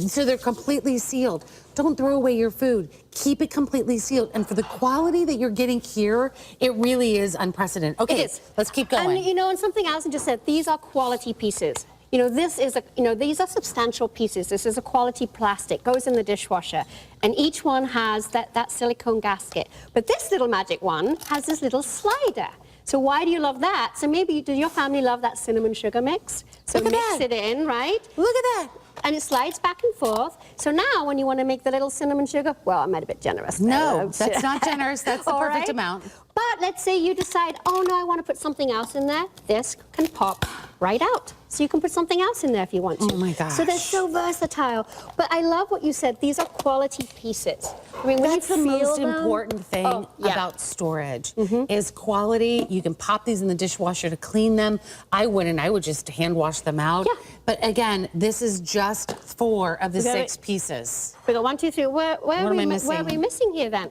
So they're completely sealed. Don't throw away your food. Keep it completely sealed. And for the quality that you're getting here, it really is unprecedented. Okay, It is. let's keep going. And you know, and something Allison just said, these are quality pieces. You know, these are substantial pieces. This is a quality plastic, goes in the dishwasher. And each one has that silicone gasket. But this little magic one has this little slider. So why do you love that? So maybe, does your family love that cinnamon sugar mix? So Look at mix that. it in, right? Look at that. And it slides back and forth. So now when you want to make the little cinnamon sugar, well, I might have been generous there. No, that's not generous. That's the All perfect right? amount. But let's say you decide, oh no, I want to put something else in there. This can pop right out. So you can put something else in there if you want to. Oh my gosh. So they're so versatile. But I love what you said. These are quality pieces. I mean, when That's the you feel most them- important thing Oh, yeah. about storage is quality. You can pop these in the dishwasher to clean them. I wouldn't. I would just hand wash them out. Yeah. But again, this is just 4 of the We got 6 it. pieces. We got 1, 2, 3. Where What are am I where are we missing here then?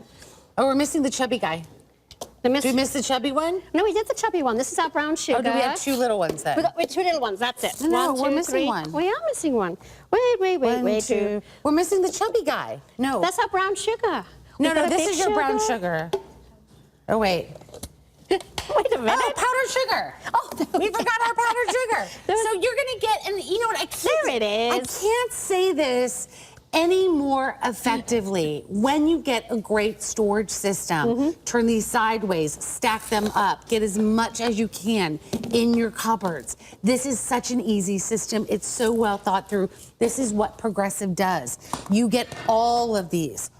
Oh, we're missing the chubby guy. The Did we miss the chubby one? No, we did the chubby one. This is our brown sugar. Oh, do we have 2 little ones then? We got 2 little ones. That's it. No, 1, we're 2, missing 3. one. We are missing one. Wait. One, 2. We're missing the chubby guy. No. That's our brown sugar. no, We've got a this big is your brown sugar. Oh, wait. Wait a minute. Oh, powdered sugar. Oh, We forgot our powdered sugar. So you're going to get, and you know what? There it is. I can't say this any more effectively. When you get a great storage system, turn these sideways, stack them up, get as much as you can in your cupboards. This is such an easy system. It's so well thought through. This is what Progressive does. You get all of these.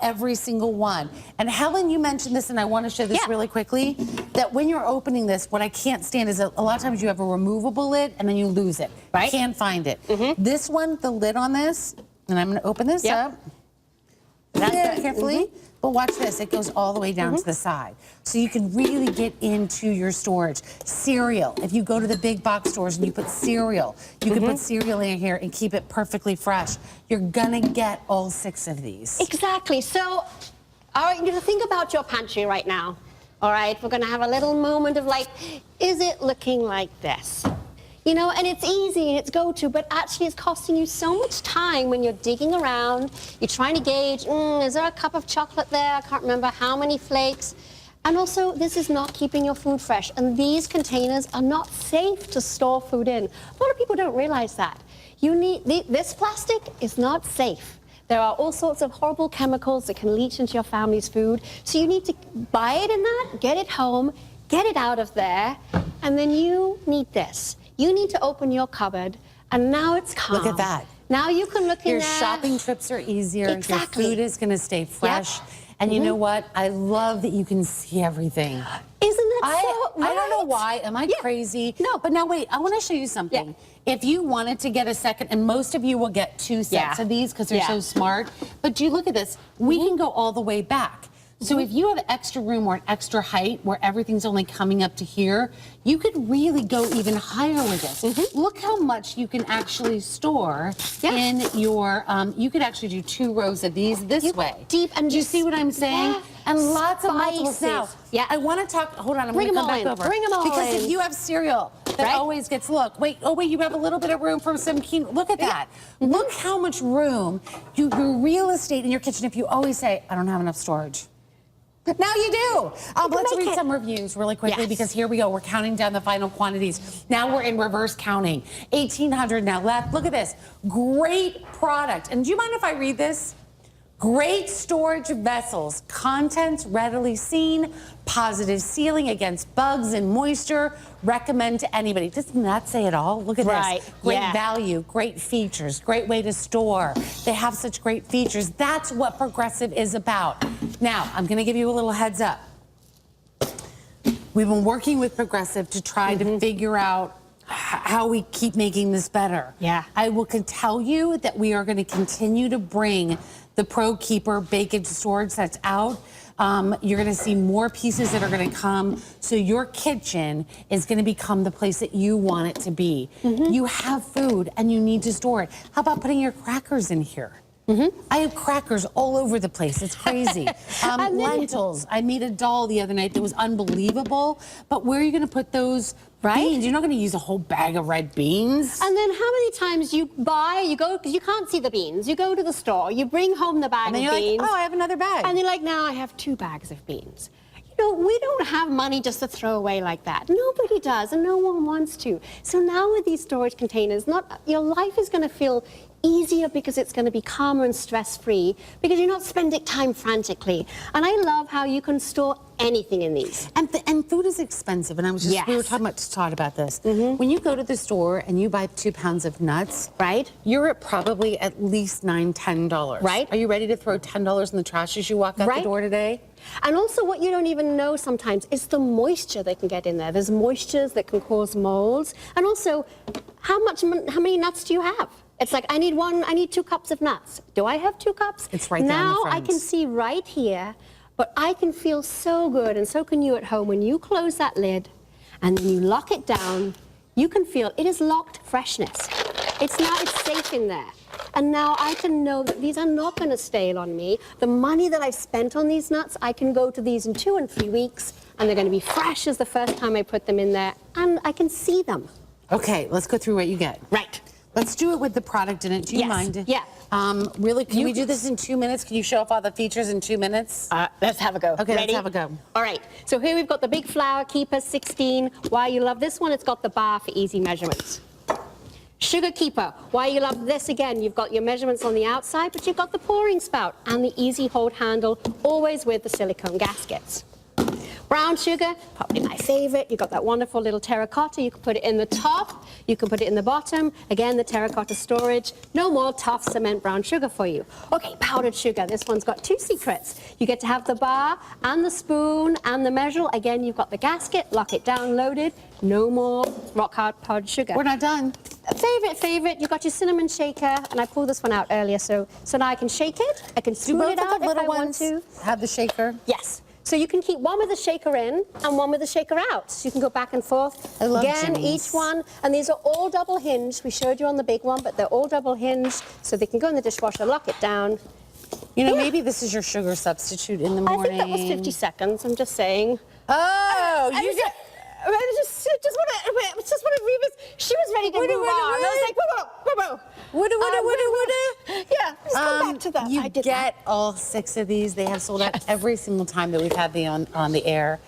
Every single one. And Helen, you mentioned this, and I want to show this really quickly, that when you're opening this, what I can't stand is a lot of times you have a removable lid and then you lose it. Right. Can't find it. This one, the lid on this, and I'm going to open this up. That's Very it. carefully. But watch this, it goes all the way down to the side. So you can really get into your storage. Cereal, if you go to the big box stores and you put cereal, you can put cereal in here and keep it perfectly fresh. You're gonna get all 6 of these. Exactly. So, all right, you think about your pantry right now. All right, we're going to have a little moment of like, is it looking like this? You know, and it's easy and it's go-to, but actually it's costing you so much time when you're digging around. You're trying to gauge, is there a cup of chocolate there? I can't remember how many flakes. And also, this is not keeping your food fresh. And these containers are not safe to store food in. A lot of people don't realize that. This plastic is not safe. There are all sorts of horrible chemicals that can leach into your family's food. So you need to buy it in that, get it home, get it out of there, and then you need this. You need to open your cupboard, and now it's calm. Look at that. Now you can look in Your there. shopping trips are easier. Exactly. Your food is gonna stay fresh. And you know what? I love that you can see everything. Isn't that so I don't know right? why. Am I crazy? No. But now wait, I want to show you something. If you wanted to get a second, and most of you will get 2 sets of these because they're so smart. But do you look at this? We can go all the way back. So if you have extra room or an extra height where everything's only coming up to here, you could really go even higher with this. Look how much you can actually store in your, you could actually do 2 rows of these this way. Deep and do you see what I'm saying? Yeah. And lots of multiples now. Yeah. I want to talk, hold on, I'm Bring going to 'em come all back in. over. Bring 'em all because in. if you have cereal that always gets, look, wait, oh wait, you have a little bit of room for some quinoa. Look at that. Look how much room, your real estate in your kitchen, if you always say, I don't have enough storage. Now you do. Let's read some reviews really quickly because here we go. We're counting down the final quantities. Now we're in reverse counting. 1,800 now left. Look at this. Great product. And do you mind if I read this? Great storage vessels, contents readily seen, positive sealing against bugs and moisture, recommend to anybody. Doesn't that say it all? Look at this. Great value, great features, great way to store. They have such great features. That's what Progressive is about. Now, I'm gonna give you a little heads up. We've been working with Progressive to try to figure out how we keep making this better. I can tell you that we are going to continue to bring the Pro Keeper Baked Storage that's out. You're going to see more pieces that are going to come. So your kitchen is going to become the place that you want it to be. You have food and you need to store it. How about putting your crackers in here? I have crackers all over the place. It's crazy. Lentils. I made a doll the other night that was unbelievable. But where are you going to put those beans? You're not going to use a whole bag of red beans. And then how many times you go, because you can't see the beans, you go to the store, you bring home the bag And then of you're beans. like, oh, I have another bag. And you're like, now I have 2 bags of beans. You know, we don't have money just to throw away like that. Nobody does, and no one wants to. So now with these storage containers, your life is going to feel easier because it's going to be calmer and stress-free because you're not spending time frantically. And I love how you can store anything in these. And food is expensive. And I was just, we were talking about Todd about this. When you go to the store and you buy 2 pounds of nuts, you're at probably at least $9, $10. Are you ready to throw $10 in the trash as you walk out the door today? And also what you don't even know sometimes is the moisture that can get in there. There's moistures that can cause molds. And also, how many nuts do you have? It's like, I need 2 cups of nuts. Do I have 2 cups? It's right there on the Now front. I can see right here, but I can feel so good, and so can you at home. When you close that lid and then you lock it down, you can feel it is locked freshness. It's safe in there. And now I can know that these are not going to stale on me. The money that I've spent on these nuts, I can go to these in 2 and 3 weeks, and they're going to be fresh as the first time I put them in there, and I can see them. Okay, let's go through what you get. Let's do it with the product in it. Do you mind? Really, can we do this in 2 minutes? Can you show off all the features in 2 minutes? Let's have a go. Okay, Ready? let's have a go. All right, so here we've got the Big Flour Keeper 16. Why you love this one, it's got the bar for easy measurements. Sugar Keeper, why you love this again, you've got your measurements on the outside, but you've got the pouring spout and the easy hold handle, always with the silicone gaskets. Brown sugar, probably my favorite. You've got that wonderful little terracotta. You can put it in the top. You can put it in the bottom. Again, the terracotta storage. No more tough cement brown sugar for you. Okay, powdered sugar. This one's got 2 secrets. You get to have the bar and the spoon and the measure. Again, you've got the gasket. Lock it down, loaded. No more rock hard powdered sugar. We're not done. Favorite. You've got your cinnamon shaker, and I pulled this one out earlier, so now I can shake it. I can spoon it out if I want to. Have the shaker? Yes. So you can keep one with the shaker in and one with the shaker out. So you can go back and forth. I love Again, Jimmy's. each one. And these are all double hinged. We showed you on the big one, but they're all double hinged. So they can go in the dishwasher, lock it down. You know, maybe this is your sugar substitute in the I morning. think that was 50 seconds. I'm just saying. Oh, you just... I just want to read this. She was ready to move on. And I was like, whoa. Yeah, let's go back to that. You I did get all 6 of these. They have sold out every single time that we've had the on the air.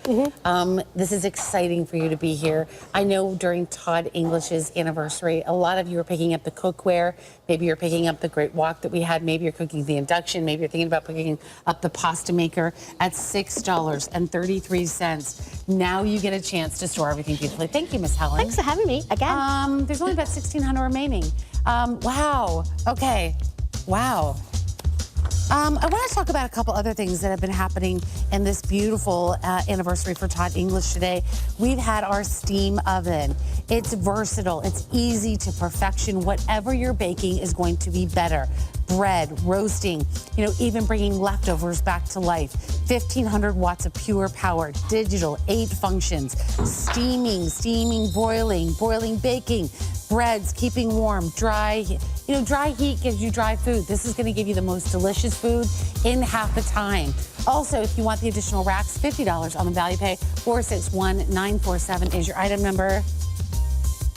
This is exciting for you to be here. I know during Todd English's anniversary, a lot of you are picking up the cookware. Maybe you're picking up the great wok that we had. Maybe you're cooking the induction. Maybe you're thinking about picking up the pasta maker at $6.33. Now you get a chance to store everything beautifully. Thank you, Miss Helen. Thanks for having me again. There's only about 1,600 remaining. Wow. Okay. Wow. I want to talk about a couple other things that have been happening in this beautiful anniversary for Todd English today. We've had our steam oven. It's versatile. It's easy to perfection. Whatever you're baking is going to be better. Bread, roasting, even bringing leftovers back to life. 1,500 watts of pure power, digital, 8 functions, steaming, broiling, baking, breads, keeping warm, dry heat gives you dry food. This is going to give you the most delicious food in half the time. Also, if you want the additional racks, $50 on the value pay. 461947 is your item number.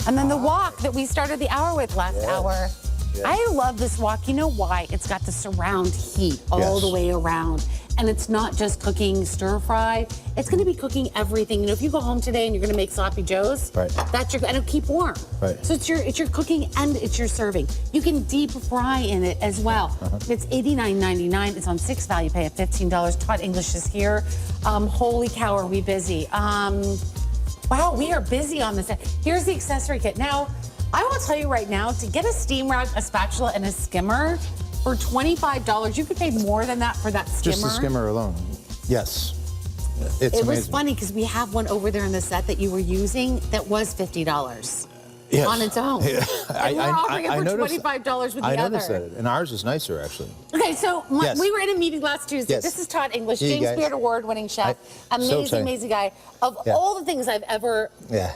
And then the wok that we started the hour with last hour. Yes. I love this wok. You know why? It's got the surround heat all the way around. And it's not just cooking stir fry. It's going to be cooking everything. If you go home today and you're going to make sloppy joes, that's and it'll keep warm. Right. So it's your cooking and it's your serving. You can deep fry in it as well. It's $89.99. It's on 6 value pay at $15. Todd English is here. Holy cow, are we busy? Wow, we are busy on this. Here's the accessory kit. Now, I will tell you right now, to get a steam rack, a spatula, and a skimmer for $25, you could pay more than that for that skimmer. Just the skimmer alone. Yes. It's It was amazing. funny because we have one over there in the set that you were using that was $50 Yes. on its own. Yeah. And we're offering it for noticed- $25 with the I other. noticed that, and ours is nicer actually. Okay, so Yes. we were in a meeting last Tuesday. Yes. This is Todd English, Hey, James guys. Beard Award-winning chef, So excited. amazing guy. Of Yeah. all the things I've ever Yeah.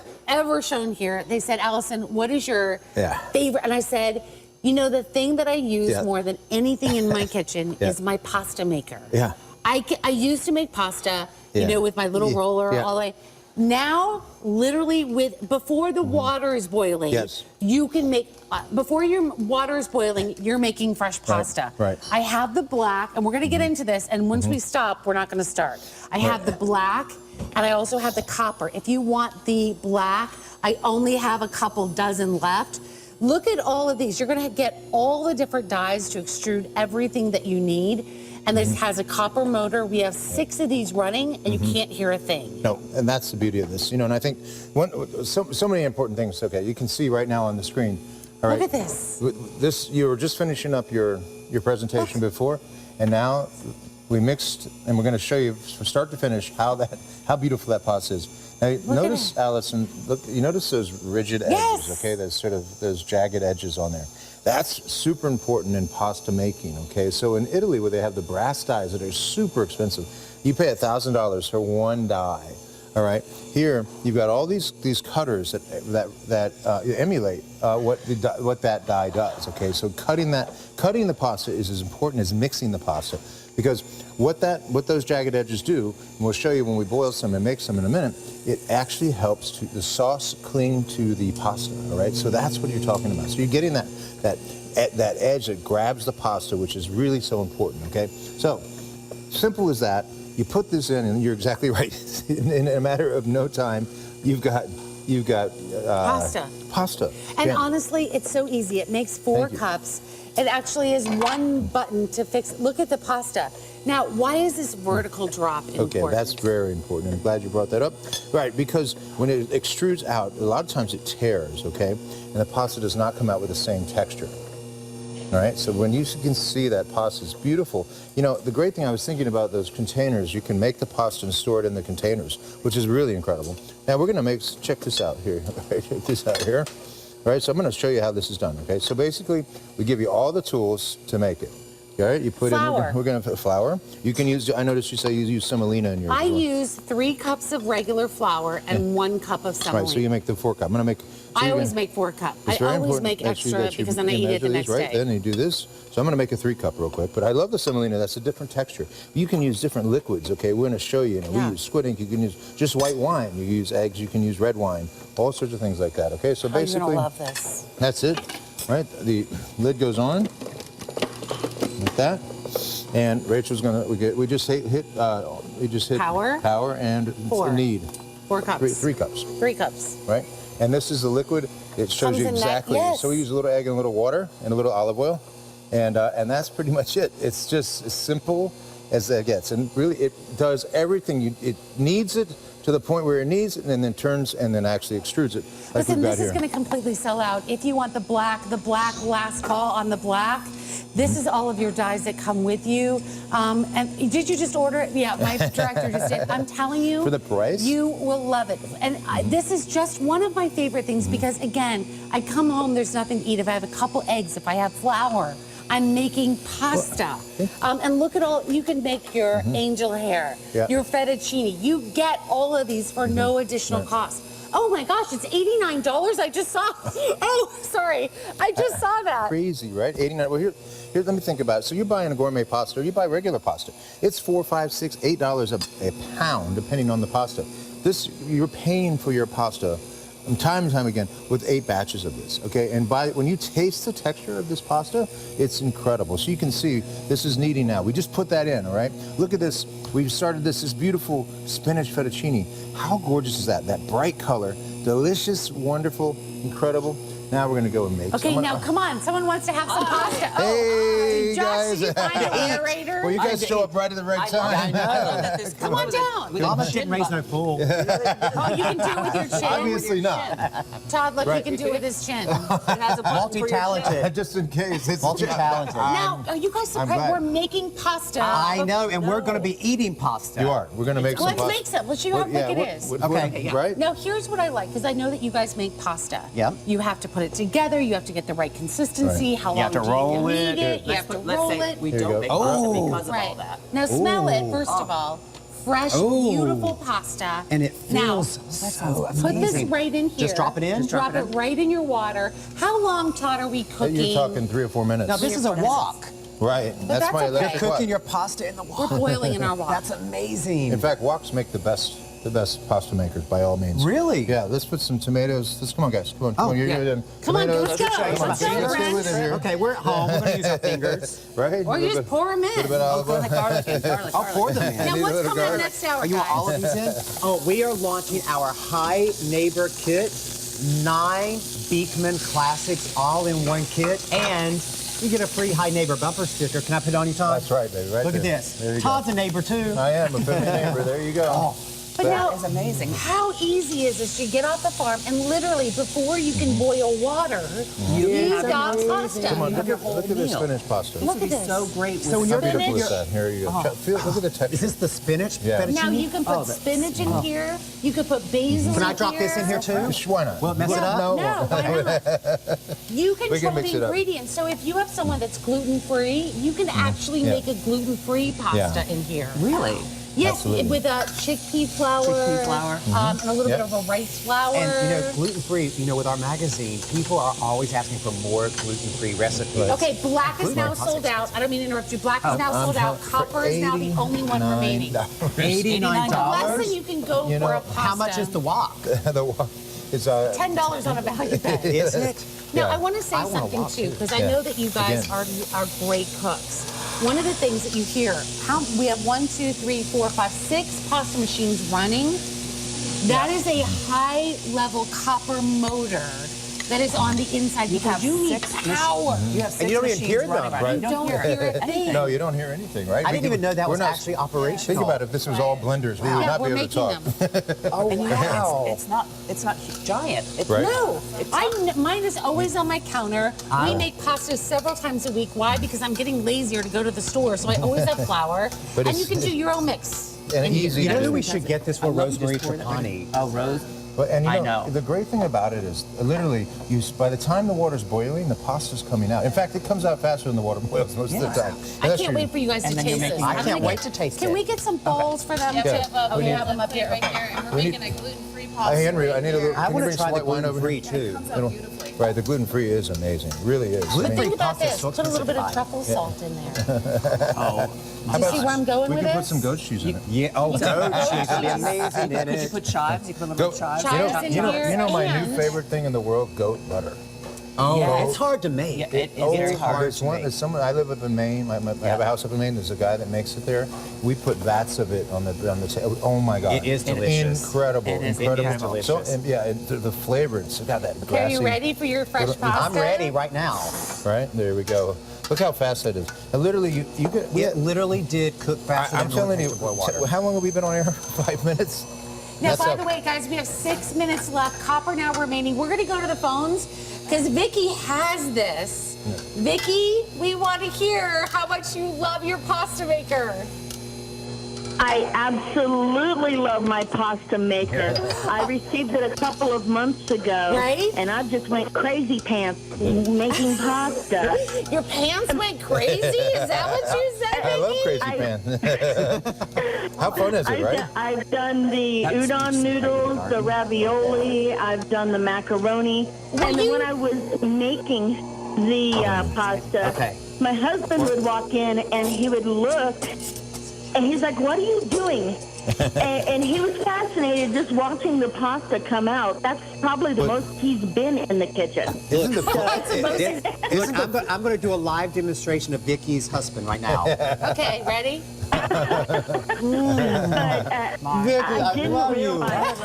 shown here, they said, Allison, what is your Yeah. favorite? And I said, the thing that I use Yeah. more than anything in my kitchen Yeah. is my pasta maker. Yeah. I used to make pasta, Yeah. with my little roller Yeah. all the way. Now, literally, before the water is boiling, Yes. you can make, before your water is boiling, you're making fresh pasta. right. I have the black, and we're going to get into this, and once we stop, we're not going to start. I have the black, and I also have the copper. If you want the black, I only have a couple dozen left. Look at all of these. You're going to get all the different dyes to extrude everything that you need. And this has a copper motor. We have 6 of these running, and you can't hear a thing. No, and that's the beauty of this, and I think so many important things. Okay, you can see right now on the screen. All right. Look at this. This, you were just finishing up your presentation before, and now we mixed, and we're going to show you from start to finish how beautiful that pasta is. Now, notice, Allison, look, you notice those rigid edges, Yes. okay? Those jagged edges on there. That's super important in pasta making, okay? So in Italy, where they have the brass dies that are super expensive, you pay $1,000 for one die, all right? Here, you've got all these cutters that emulate what that die does, okay? So cutting the pasta is as important as mixing the pasta, because what those jagged edges do, and we'll show you when we boil some and make some in a minute, it actually helps the sauce cling to the pasta, all right? So that's what you're talking about. So you're getting that edge that grabs the pasta, which is really so important, okay? So, simple as that. You put this in, and you're exactly right. In a matter of no time, you've got pasta. And Yeah. honestly, it's so easy. It makes 4 Thank you. cups. It actually is one button to fix. Look at the pasta. Now, why is this vertical drop important? Okay, that's very important. I'm glad you brought that up. Right, because when it extrudes out, a lot of times it tears, okay? And the pasta does not come out with the same texture. All right, so when you can see that pasta is beautiful. The great thing I was thinking about those containers, you can make the pasta and store it in the containers, which is really incredible. Now we're gonna check this out here, check this out here. All right, so I'm gonna show you how this is done, okay? So basically, we give you all the tools to make it. All right, you put Flour. in, we're gonna put flour. You can use, I noticed you say you use semolina in yours. I as well. use 3 cups of regular flour and 1 cup of semolina. Right, so you make the 4 cup. I'm gonna make. I always make 4 cups. I It's very always important make that extra that because then I eat it the measure next these right day. then, you do this. So I'm going to make a 3 cup real quick. But I love the semolina. That's a different texture. You can use different liquids. Okay, we're going to show you. We use squid ink. You can use just white wine. You use eggs. You can use red wine. All sorts of things like that. Okay, so You're basically, gonna love this. that's it. Right, the lid goes on like that. And Rachel's gonna. We just hit Power? Power and 4. knead 4 cups. 3 cups. 3 cups. Right? And this is the liquid. It shows Comes you in that- exactly. yes. So we use a little egg and a little water and a little olive oil, and that's pretty much it. It's just as simple as that gets, and really it does everything. It kneads it to the point where it needs it, and then turns and then actually extrudes it like Listen, we've got this here. is going to completely sell out. If you want the black last call on the black. This is all of your dyes that come with you. And did you just order it? Yeah, my director just did. I'm telling you. For the price? You will love it. And this is just one of my favorite things because, again, I come home, there's nothing to eat. If I have a couple eggs, if I have flour, I'm making pasta. And look at all, you can make your angel hair, your fettuccine. You get all of these for no additional cost. Oh my gosh, it's $89. I just saw. Oh, sorry. I just saw that. Crazy, right? 89. Well, here, let me think about it. So you're buying a gourmet pasta, or you buy regular pasta. It's $4, $5, $6, $8 a pound, depending on the pasta. This, you're paying for your pasta time and time again with 8 batches of this, okay? And when you taste the texture of this pasta, it's incredible. So you can see this is kneading now. We just put that in, all right? Look at this. We've started this beautiful spinach fettuccine. How gorgeous is that? That bright color, delicious, wonderful, incredible. Now we're gonna go and make Okay, now come on. Someone wants to have some pasta. Hey, Josh, guys. did you find an aerator? Well, you guys show up right at the right time. Come on down. Mama didn't raise no fool. Oh, you can do it with your chin. Obviously not. Todd, look, Right. he can do it with his chin. It has a button for your chin. Multi-talented. Just in case. It's Multi-talented. Now, are you guys I'm surprised? glad. We're making pasta. I know, and we're going to be eating pasta. You are. We're gonna make Well, some let's pasta. make some. Let's show you how quick it is. Okay. Right? Now, here's what I like, because I know that you guys make pasta. Yep. You have to put it together. You have to get the right consistency. Right. How You long have to do you roll knead it. it? You have to roll Let's say it. we Here you don't go. make Oh. pasta because of all Right. that. Now, smell it, Ooh. first of all. Fresh, Ooh. beautiful pasta. And it feels now, so put this amazing. right in here. Just drop it in? Just drop it right in your water. How long, Todd, are we cooking? You're talking 3 or 4 minutes. Now, this is a wok. Right. that's That's my okay. electric Cooking wok. your pasta in the wok. We're boiling in our wok. That's amazing. In fact, woks make the best pasta makers by all means. Really? Yeah. Let's put some tomatoes. Come on, guys. Come on. Oh, You're yeah. doing Come on, tomatoes. let's go. Come on, Let's go, let's go with it friends. here. Okay, we're at home. We're going to use our fingers. Right? Or you just pour them in. Put a bit of olive oil. Garlic in, garlic, I'll garlic. pour them in. Now, need a what's little coming up garlic. next hour, You want all of guys? these in? Oh, we are launching our High Neighbor Kit. 9 Beekman classics all in one kit. And you get a free High Neighbor bumper sticker. Can I put it on you, Todd? That's right, baby. Right Look at there. this. There you Todd's a neighbor, too. go. I am a family neighbor. There you go. But now, That is amazing. how easy is this? You get off the farm, and literally, before you can boil water, you got pasta. Come on, You have your whole look at this meal. spinach pasta. Look Would at be this. so great. So with you're How something- beautiful is that? Here you go. Look at the texture. Is this the spinach Yeah. fettuccine? Now you can put Oh, that- spinach in here. You could put basil. Can I in drop this in here, too? Why not? Will it mess it up? No. No, why not? You We can control mix the it up. ingredients. So if you have someone that's gluten-free, you can actually Yeah. make a gluten-free pasta in here. Really? Yes, Absolutely. with chickpea flour, Chickpea flour. And a little Yep. bit of a rice flour. And gluten-free, with our magazine, people are always asking for more gluten-free recipes. Okay, black is now Gluten-free sold out. I don't mean to interrupt you. Black is now I'm sold out. for Copper is now the only one remaining. $89. Less than you can go You for a know, pasta. How much is the wok? It's $10 on a value pack. Isn't it? Now, Yeah. I want to say I wanna something walk too, too. because I Yeah. know that you guys Again. are great cooks. One of the things that you hear, we have 1, 2, 3, 4, 5, 6 pasta machines running. That is a high-level copper motor that is on the inside because you need power. You have 6 And you don't even machines hear them, running. right? You don't hear a thing. No, you don't hear anything, right? I didn't even know that we're was not- actually operational. Think about it. If this was all blenders, we would Yeah, not we're be able to making talk. them. Oh, And you know, wow. it's not giant. It's Right. No, mine is always on my counter. We make pasta several times a week. Why? Because I'm getting lazier to go to the store, so I always have flour. But And you it's- can do your own mix. And easy You to know who do. we should get this for? I love you Rosemary just pouring it right in. Trapani. Oh, Rose. But, and I know. the great thing about it is, literally, by the time the water's boiling, the pasta's coming out. In fact, it comes out faster than the water boils most of the time. I That's can't true. wait for you guys to And then you're taste this. making- I I'm can't gonna wait to taste Can it. we get some bowls for them? Yeah. too? We we need- have them up here. right there, and we're We making need- a gluten-free pasta. Henry, I need a little. I can you want bring to try some the white wine over gluten-free, here? too. Comes It'll- out beautifully. Right, the gluten-free is amazing. Really is. Gluten-free Think about pasta's this. so Put a little bit of expensive. truffle salt in there. Oh. Do you see where I'm going we with can put this? some goat cheese in it. Yeah, oh, goat cheese would be amazing in Could you it. put chives? You put a little Goat, chives. Chives in here. you know my and- new favorite thing in the world? Goat butter. Oh, Yeah. it's hard to make. Yeah, it is very hard It's to one. make. It's someone. I live up in Maine. I have a house up in Maine. There's a guy that makes it there. We put vats of it on the table. Oh my God! It is delicious. Incredible, It is incredible. delicious. So and the flavor. It's got that Okay, are grassy. you ready for your fresh pasta? I'm ready right now. Right there we go. Look how fast that is. And literally, you get. It literally did cook faster I'm than telling you. boil water. How long have we been on air? 5 minutes. Now, That's by up. the way, guys, we have 6 minutes left. Copper now remaining. We're going to go to the phones. because Vicky has this. Vicky, we want to hear how much you love your pasta maker. I absolutely love my pasta maker. I received it a couple of months ago. Right? And I just went crazy pants making pasta. Your pants went crazy? Is that what you said, Vicky? I love crazy pan. How fun is it, right? I've done the udon noodles, the ravioli, I've done the macaroni. And then when I was making the pasta, my husband would walk in and he would look and he's like, "What are you doing?" and he was fascinated just watching the pasta come out. That's probably the most he's been in the kitchen. Isn't the Look, I'm going to do a live demonstration of Vicky's husband right now. Okay, ready? But Vicky, I didn't love you. realize.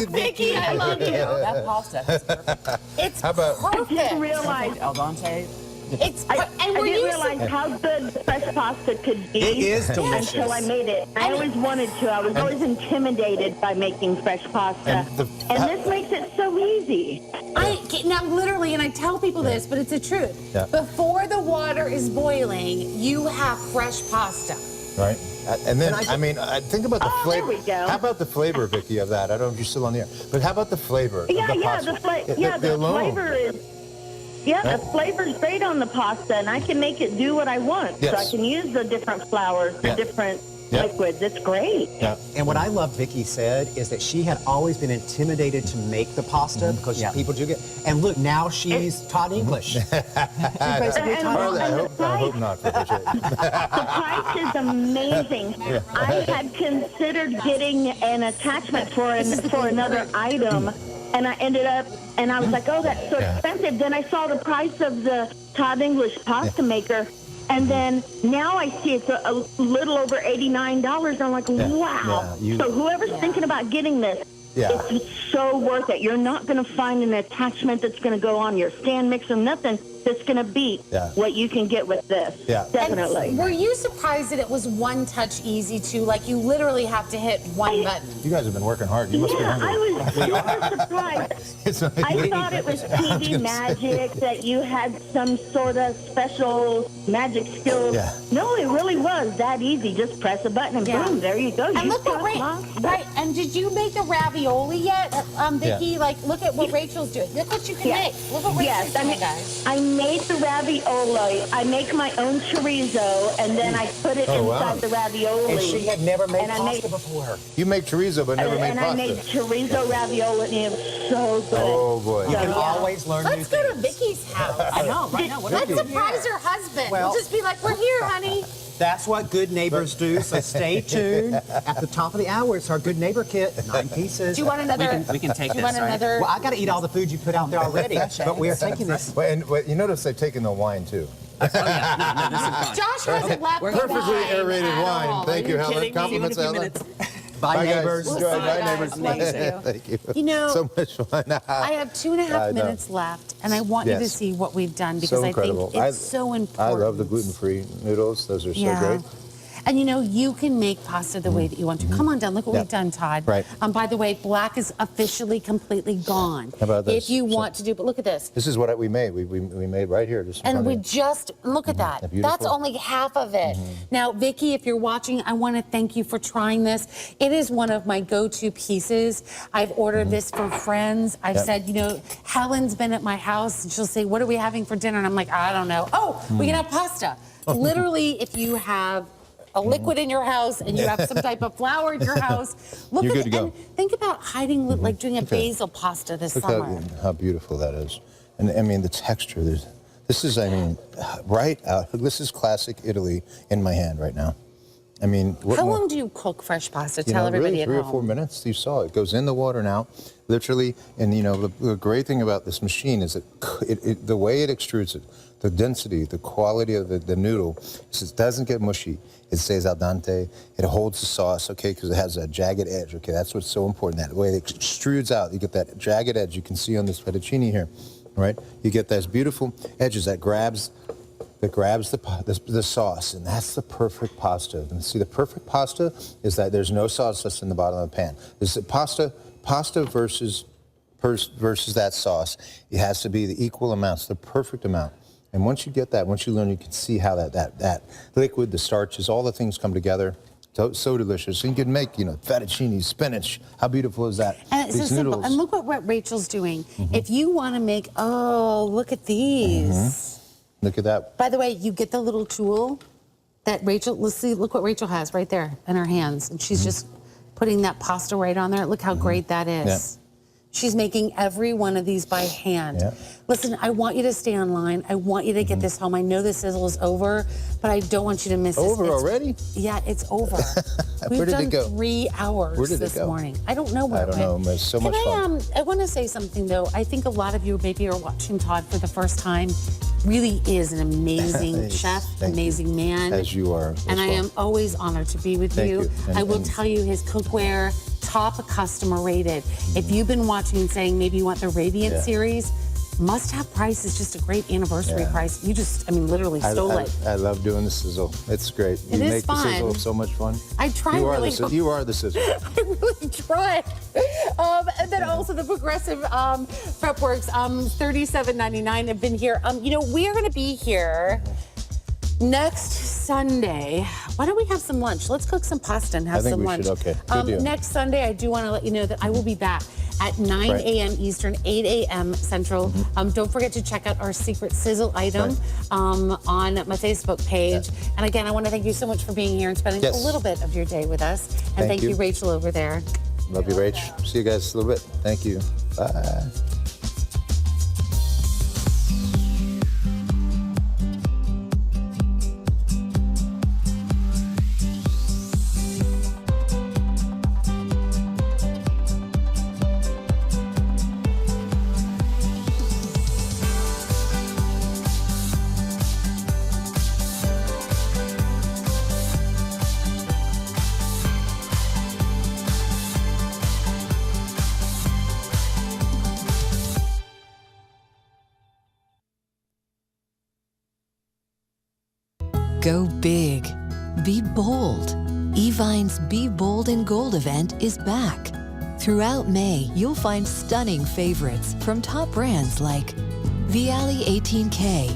Vicky, I love you. That pasta is perfect. It's How about- I didn't perfect. realize. Al dente. It's I and were didn't you realize how good fresh pasta could be It is delicious. until I made it. I always wanted to. I was always intimidated by making fresh pasta. And this makes it so easy. now literally, and I tell people this, but it's the truth. Yeah. Before the water is boiling, you have fresh pasta. Right? And then, Can I think about the Oh, flavor. there we go. How about the flavor, Vicky, of that? I don't know if you're still on the air, but how about the flavor of the pasta? The flavor is. Yeah, the flavor's great on the pasta, and I can make it do what I want. Yes. So I can use the different flours, the different liquids. It's great. Yeah. And what I love Vicky said is that she had always been intimidated to make the pasta because people do get. And look, now she's taught English. She basically And- taught Harley, English. I hope not. For the The price is amazing. I had considered getting an attachment for another item, and I ended up, and I was like, oh, that's so expensive. Then I saw the price of the Todd English pasta maker, and then now I see it's a little over $89. I'm like, wow. Yeah, So whoever's thinking about getting this, it's so worth it. You're not going to find an attachment that's going to go on your stand mixer, nothing that's going to beat what you can get with this. Yeah. Definitely. And were you surprised that it was one touch easy too? Like you literally have to hit one button. You guys have been working hard. You must be hungry. I was super surprised. I thought it was TV magic, that you had some sort of special magic skill. Yeah. No, it really was that easy. Just press a button and boom, there you go. And You look at right. And did you make the ravioli yet, Vicky? Yeah. Like, look at what Rachel's doing. Look what you can make. Look what Rachel's doing, guys. I made the ravioli. I make my own chorizo, and then I put it inside the ravioli. And she had never made And I pasta made- before. You make chorizo, but never made and pasta. I made chorizo ravioli, and it was so good. Oh, boy. You can always learn new Let's go to things. Vicky's house. I know, right now. What Let's are surprise her husband. Well- We'll just be like, we're here, honey. That's what good neighbors do, so stay tuned. At the top of the hour, it's our good neighbor kit, 9 pieces. Do you want another? We can take Do you want this, right? another? Well, I got to eat all the food you put out there already, but we are taking this. And you notice they've taken the wine, too. Oh, yeah. No, this is fine. Josh hasn't left the Perfectly wine aerated at wine. all. Thank you, Are you Helen. kidding me? Compliments, Even a few Helen. minutes. Bye, Guys. neighbors. Enjoy. We'll see Bye, you neighbors. guys. Thank you. Thank you. You know, so much fun. I have 2.5 I know. minutes left, and I want you to Yes. see what we've done because So I incredible. think it's so important. I love the gluten-free noodles. Those are so great. And you know, you can make pasta the way that you want to. Come on down. Look what we've done, Todd. Right. By the way, black is officially completely gone. How about this? If you want to do, but look at this. This is what we made. We made right here. Just in And front we of you. just, look at that. Beautiful. That's only half of it. Now, Vicki, if you're watching, I want to thank you for trying this. It is one of my go-to pieces. I've ordered this for friends. I've said, you know, Helen's been at my house and she'll say, what are we having for dinner? And I'm like, I don't know. Oh, we can have pasta. Literally, if you have a liquid in your house and you have some type of flour in your house, look You're at good to go. and think about hiding, like doing a basil pasta this Look summer. how beautiful that is. And I mean, the texture. This is, I mean, right out. This is classic Italy in my hand right now. I mean, what How more- long do you cook fresh pasta? You Tell know, everybody really, at 3 home. or 4 minutes. You saw it. It goes in the water now, literally. And you know, the great thing about this machine is that the way it extrudes it, the density, the quality of the noodle, is it doesn't get mushy. It stays al dente. It holds the sauce, okay, because it has a jagged edge. Okay, that's what's so important. That way it extrudes out. You get that jagged edge. You can see on this fettuccine here, right? You get those beautiful edges that grabs the sauce, and that's the perfect pasta. And see, the perfect pasta is that there's no sauce that's in the bottom of the pan. Is it pasta versus versus that sauce. It has to be the equal amounts, the perfect amount. And once you get that, once you learn, you can see how that liquid, the starches, all the things come together. So delicious. And you can make, fettuccine, spinach. How beautiful is that? And it's These so simple. noodles. And look what Rachel's doing. If you want to make, look at these. Look at that. By the way, you get the little tool that Rachel, look what Rachel has right there in her hands. And she's just putting that pasta right on there. Look how great that is. Yeah. She's making every one of these by hand. Yeah. Listen, I want you to stay online. I want you to get this home. I know the sizzle is over, but I don't want you to miss it. Over already? Yeah, it's over. We've Where did done it go? 3 hours Where did it this go? morning. I don't know where I don't know, but it's so much fun. I want to say something, though. I think a lot of you maybe are watching Todd for the first time. Really is an amazing chef, Thank amazing you. man. As you are. And I am always honored to be with Thank you. I will tell you, his cookware, top customer rated. If you've been watching and saying maybe you want the Radiant series, must-have price is just a great anniversary price. You just, literally stole it. I love doing the sizzle. It's great. It you is make fun. the sizzle so much fun. I try You are really the you are the sizzle. I really try. And then also the Progressive Prep Works, $37.99 have been here. We are going to be here next Sunday. Why don't we have some lunch? Let's cook some pasta and have some lunch. I think we should. Okay. Good deal. Next Sunday, I do want to let you know that I will be back at 9 a.m. Eastern, 8 a.m. Central. Don't forget to check out our secret sizzle item on my Facebook page. And again, I want to thank you so much for being here and spending a little bit of your day with us. And thank you, Rachel, over there. Love you, Rach. See you guys a little bit. Thank you. Bye. Go big. Be bold. Evine's Be Bold and Gold event is back. Throughout May, you'll find stunning favorites from top brands like Viali 18K,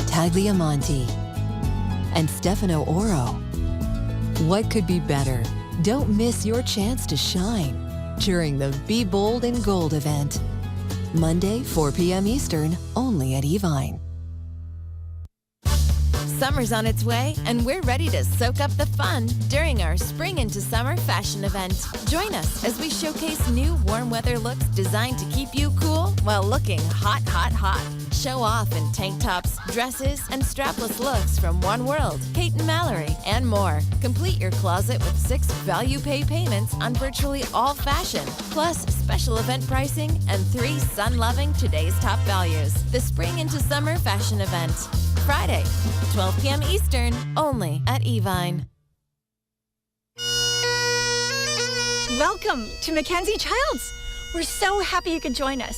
Tagliamonte, and Stefano Oro. What could be better? Don't miss your chance to shine during the Be Bold and Gold event. Monday, 4 p.m. Eastern, only at Evine. Summer's on its way, and we're ready to soak up the fun during our Spring into Summer fashion event. Join us as we showcase new warm weather looks designed to keep you cool while looking hot, hot, hot. Show off in tank tops, dresses, and strapless looks from One World, Kate and Mallory, and more. Complete your closet with 6 value pay payments on virtually all fashion, plus special event pricing and 3 sun-loving today's top values. The Spring into Summer fashion event. Friday, 12 p.m. Eastern, only at Evine. Welcome to Mackenzie Childs. We're so happy you could join us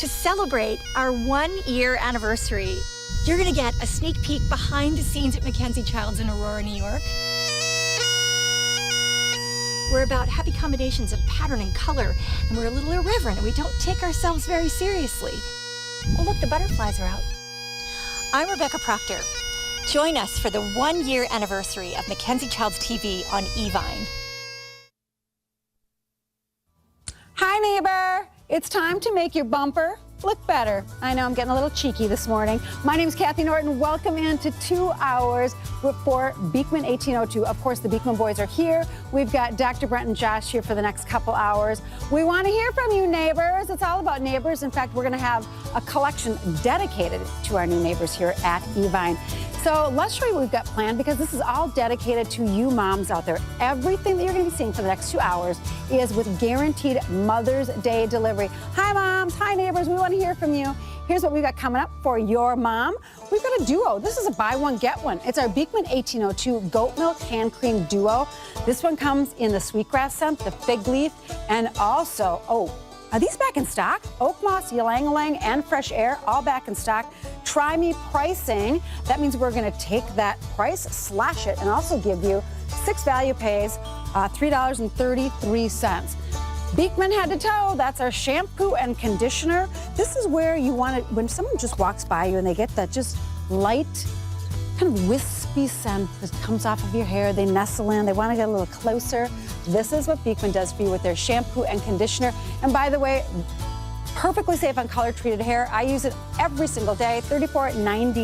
to celebrate our 1-year anniversary. You're going to get a sneak peek behind the scenes at Mackenzie Childs in Aurora, New York. We're about happy combinations of pattern and color, and we're a little irreverent, and we don't take ourselves very seriously. Oh, look, the butterflies are out. I'm Rebecca Proctor. Join us for the 1-year anniversary of Mackenzie Childs TV on Evine. Hi, neighbor. It's time to make your bumper look better. I know I'm getting a little cheeky this morning. My name's Kathy Norton. Welcome into 2 hours for Beekman 1802. Of course, the Beekman boys are here. We've got Dr. Brent and Josh here for the next couple hours. We want to hear from you, neighbors. It's all about neighbors. In fact, we're going to have a collection dedicated to our new neighbors here at Evine. So let's show you what we've got planned, because this is all dedicated to you moms out there. Everything that you're going to be seeing for the next 2 hours is with guaranteed Mother's Day delivery. Hi, moms. Hi, neighbors. We want to hear from you. Here's what we've got coming up for your mom. We've got a duo. This is a buy one, get one. It's our Beekman 1802 Goat Milk Hand Cream Duo. This one comes in the sweetgrass scent, the fig leaf, and also, are these back in stock? Oak moss, ylang-ylang, and fresh air, all back in stock. Try me pricing. That means we're going to take that price, slash it, and also give you 6 value pays, $3.33. Beekman Head to Toe, that's our shampoo and conditioner. This is where you want it, when someone just walks by you and they get that just light, kind of wispy scent that comes off of your hair, they nestle in, they want to get a little closer. This is what Beekman does for you with their shampoo and conditioner. And by the way, perfectly safe on color treated hair. I use it every single day, 34.90.